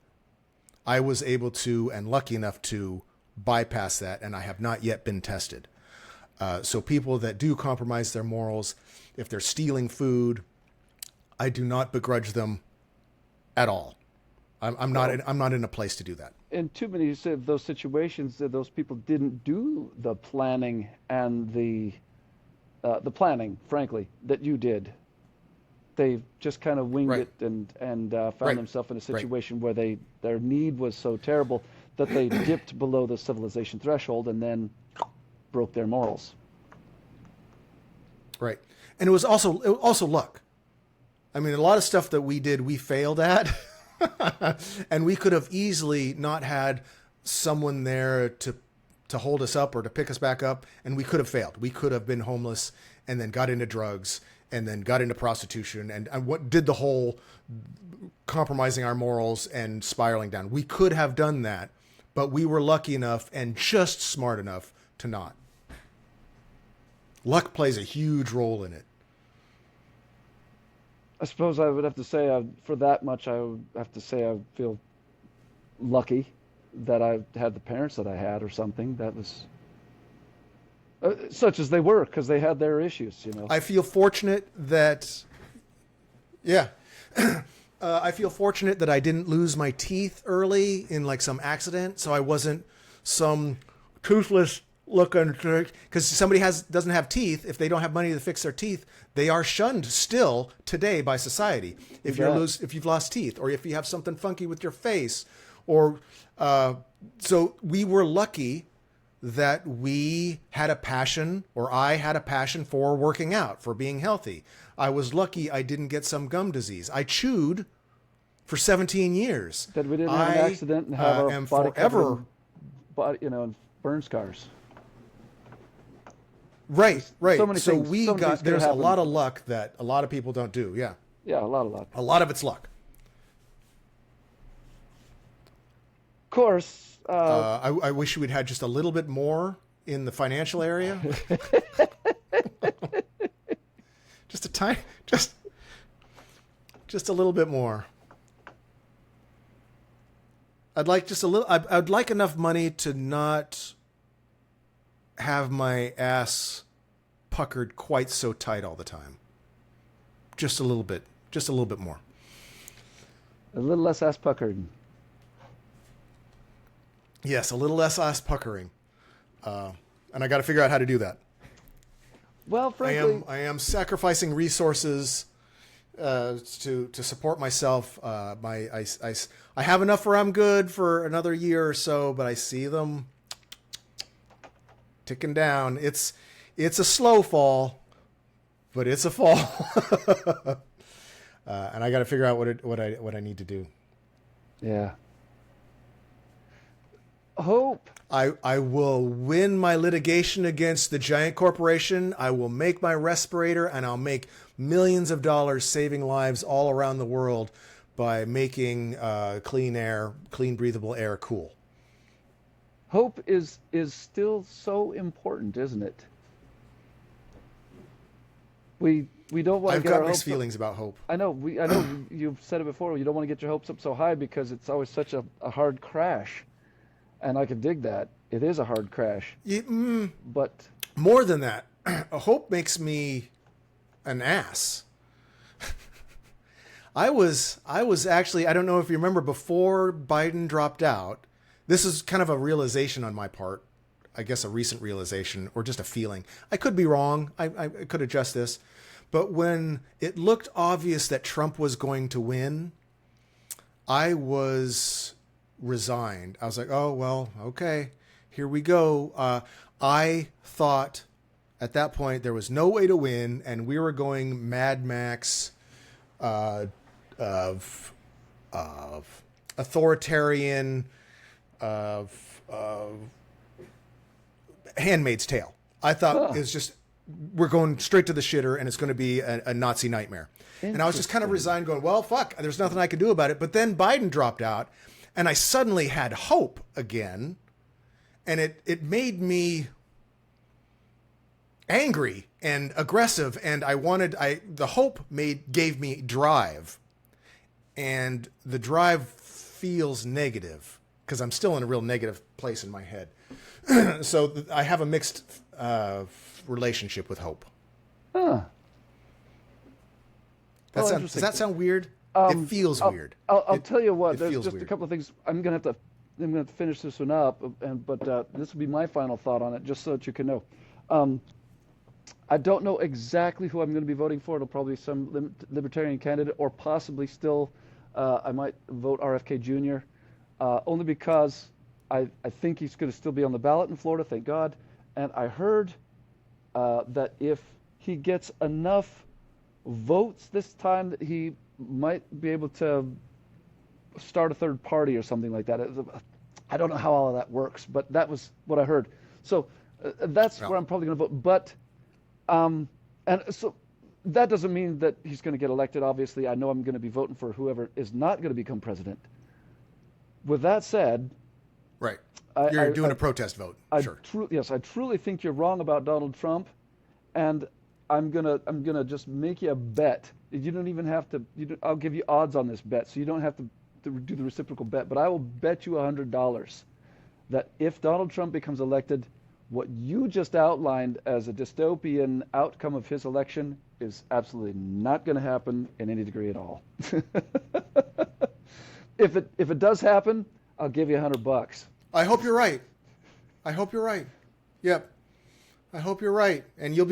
I was able to, and lucky enough to bypass that, and I have not yet been tested. So people that do compromise their morals, if they're stealing food, I do not begrudge them at all. I'm not in a place to do that. in too many of those situations, those people didn't do the planning and the planning, frankly, that you did. They just kind of winged it and found themselves in a situation where their need was so terrible that they dipped below the civilization threshold and then broke their morals. Right. And it was also luck. I mean, a lot of stuff that we did, we failed at. And we could have easily not had someone there to hold us up or to pick us back up, and we could have failed. We could have been homeless and then got into drugs and then got into prostitution and what did the whole compromising our morals and spiraling down. We could have done that, but we were lucky enough and just smart enough to not. Luck plays a huge role in it. I suppose I would have to say, for that much, I would have to say I feel lucky that I had the parents that I had, or something that was such as they were, because they had their issues, you know. I feel fortunate that, I feel fortunate that I didn't lose my teeth early in like some accident, so I wasn't some toothless looking, because somebody doesn't have teeth. If they don't have money to fix their teeth, they are shunned still today by society. If you've lost teeth, or if you have something funky with your face, or so we were lucky that we had a passion, or I had a passion for working out, for being healthy. I was lucky I didn't get some gum disease. I chewed for 17 years. That we didn't have an accident and have our body forever, in burn scars. Right. So many things, there's a lot of luck that a lot of people don't do. Yeah. Yeah, a lot of luck. A lot of it's luck. Of course. I wish we'd had just a little bit more in the financial area. Just a little bit more. I'd like just a little. I'd like enough money to not have my ass puckered quite so tight all the time. Just a little bit more. A little less ass puckered. Yes, a little less ass puckering. And I got to figure out how to do that. Well, frankly, I am sacrificing resources to support myself. I have enough where I'm good for another year or so, but I see them ticking down. It's a slow fall, but it's a fall. And I got to figure out what I need to do. Yeah. Hope. I will win my litigation against the giant corporation. I will make my respirator, and I'll make millions of dollars saving lives all around the world by making clean, breathable air cool. Hope is still so important, isn't it? We don't want to I've get got our mixed hopes up. feelings about hope. I know you've said it before. You don't want to get your hopes up so high because it's always such a hard crash, and I can dig that. It is a hard crash, but More than that, hope makes me an ass. I was actually, I don't know if you remember, before Biden dropped out, this is kind of a realization on my part, I guess a recent realization or just a feeling. I could be wrong. I could adjust this. But when it looked obvious that Trump was going to win, I was resigned. I was like, oh, well, okay, here we go. I thought at that point there was no way to win, and we were going Mad Max of authoritarian, of Handmaid's Tale. I thought it's just, we're going straight to the shitter, and it's going to be a Nazi nightmare. And I was just kind of resigned, going, well, fuck, there's nothing I can do about it. But then Biden dropped out, and I suddenly had hope again, and it made me angry and aggressive, and the hope gave me drive, and the drive feels negative because I'm still in a real negative place in my head. So I have a mixed relationship with hope. huh. Does that sound weird? It feels weird. I'll tell you what. There's feels just weird. a couple of things. I'm gonna have to finish this one up, but this will be my final thought on it, just so that you can know. I don't know exactly who I'm going to be voting for. It'll probably be some libertarian candidate, or possibly still, I might vote RFK Jr. Only because I think he's going to still be on the ballot in Florida, thank God. And I heard that if he gets enough votes this time, that he might be able to start a third party or something like that. I don't know how all of that works, but that was what I heard. So that's where I'm probably going to vote. But and so that doesn't mean that he's going to get elected. Obviously, I know I'm going to be voting for whoever is not going to become president. With that said, Right. You're doing a protest vote. Sure. Yes, I truly think you're wrong about Donald Trump, and I'm gonna just make you a bet. You don't even have to. I'll give you odds on this bet, so you don't have to do the reciprocal bet. But I will bet you $100 that if Donald Trump becomes elected, what you just outlined as a dystopian outcome of his election is absolutely not going to happen in any degree at all. If it does happen, I'll give you $100. I hope you're right. Yep. I hope you're right. And you'll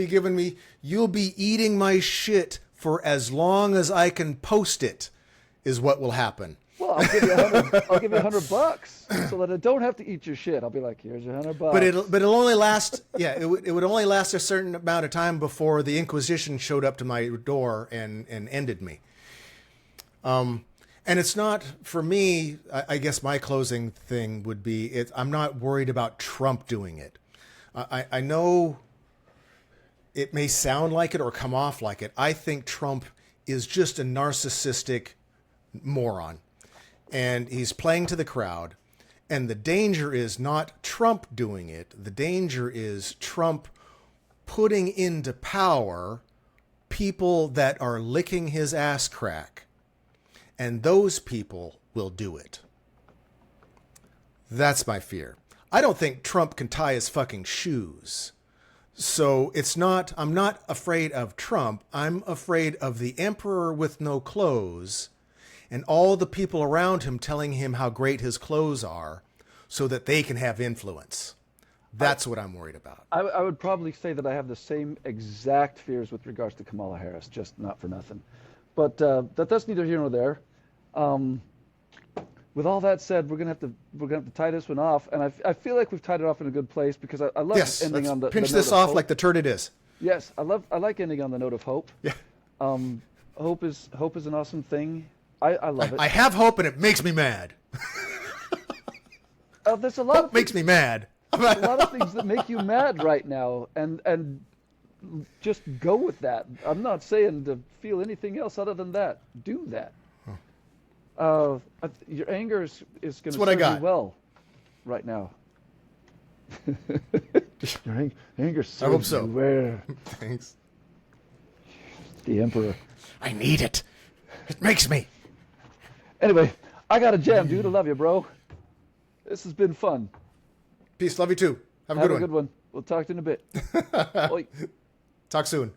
be eating my shit for as long as I can post it, is what will happen. Well, I'll give you $100 so that I don't have to eat your shit. I'll be like, here's your $100. But it'll only last. Yeah, it would only last a certain amount of time before the Inquisition showed up to my door and ended me. And it's not, for me, I guess my closing thing would be, I'm not worried about Trump doing it. I know it may sound like it or come off like it. I think Trump is just a narcissistic moron. And he's playing to the crowd. And the danger is not Trump doing it. The danger is Trump putting into power people that are licking his ass crack. And those people will do it. That's my fear. I don't think Trump can tie his fucking shoes. So I'm not afraid of Trump. I'm afraid of the emperor with no clothes and all the people around him telling him how great his clothes are so that they can have influence. That's what I'm worried about. I would probably say that I have the same exact fears with regards to Kamala Harris, just not for nothing. But that's neither here nor there. With all that said, we're gonna have to tie this one off, and I feel like we've tied it off in a good place because I love ending on the pinch the this note of off hope. like the turd it is. Yes, I like ending on the note of hope. Yeah. Hope is an awesome thing. I love it. I have hope, and it makes me mad. there's a lot of makes me mad. a lot of things that make you mad right now, and just go with that. I'm not saying to feel anything else other than that. Do that. Your anger is going to serve you well right now. Your anger serves I hope so. you well. Thanks. The Emperor. I need it. It makes me. Anyway, I got a jam, dude. I love you, bro. This has been fun. Peace. Love you too. Have a good one. We'll talk to you in a bit. Oi. Talk soon.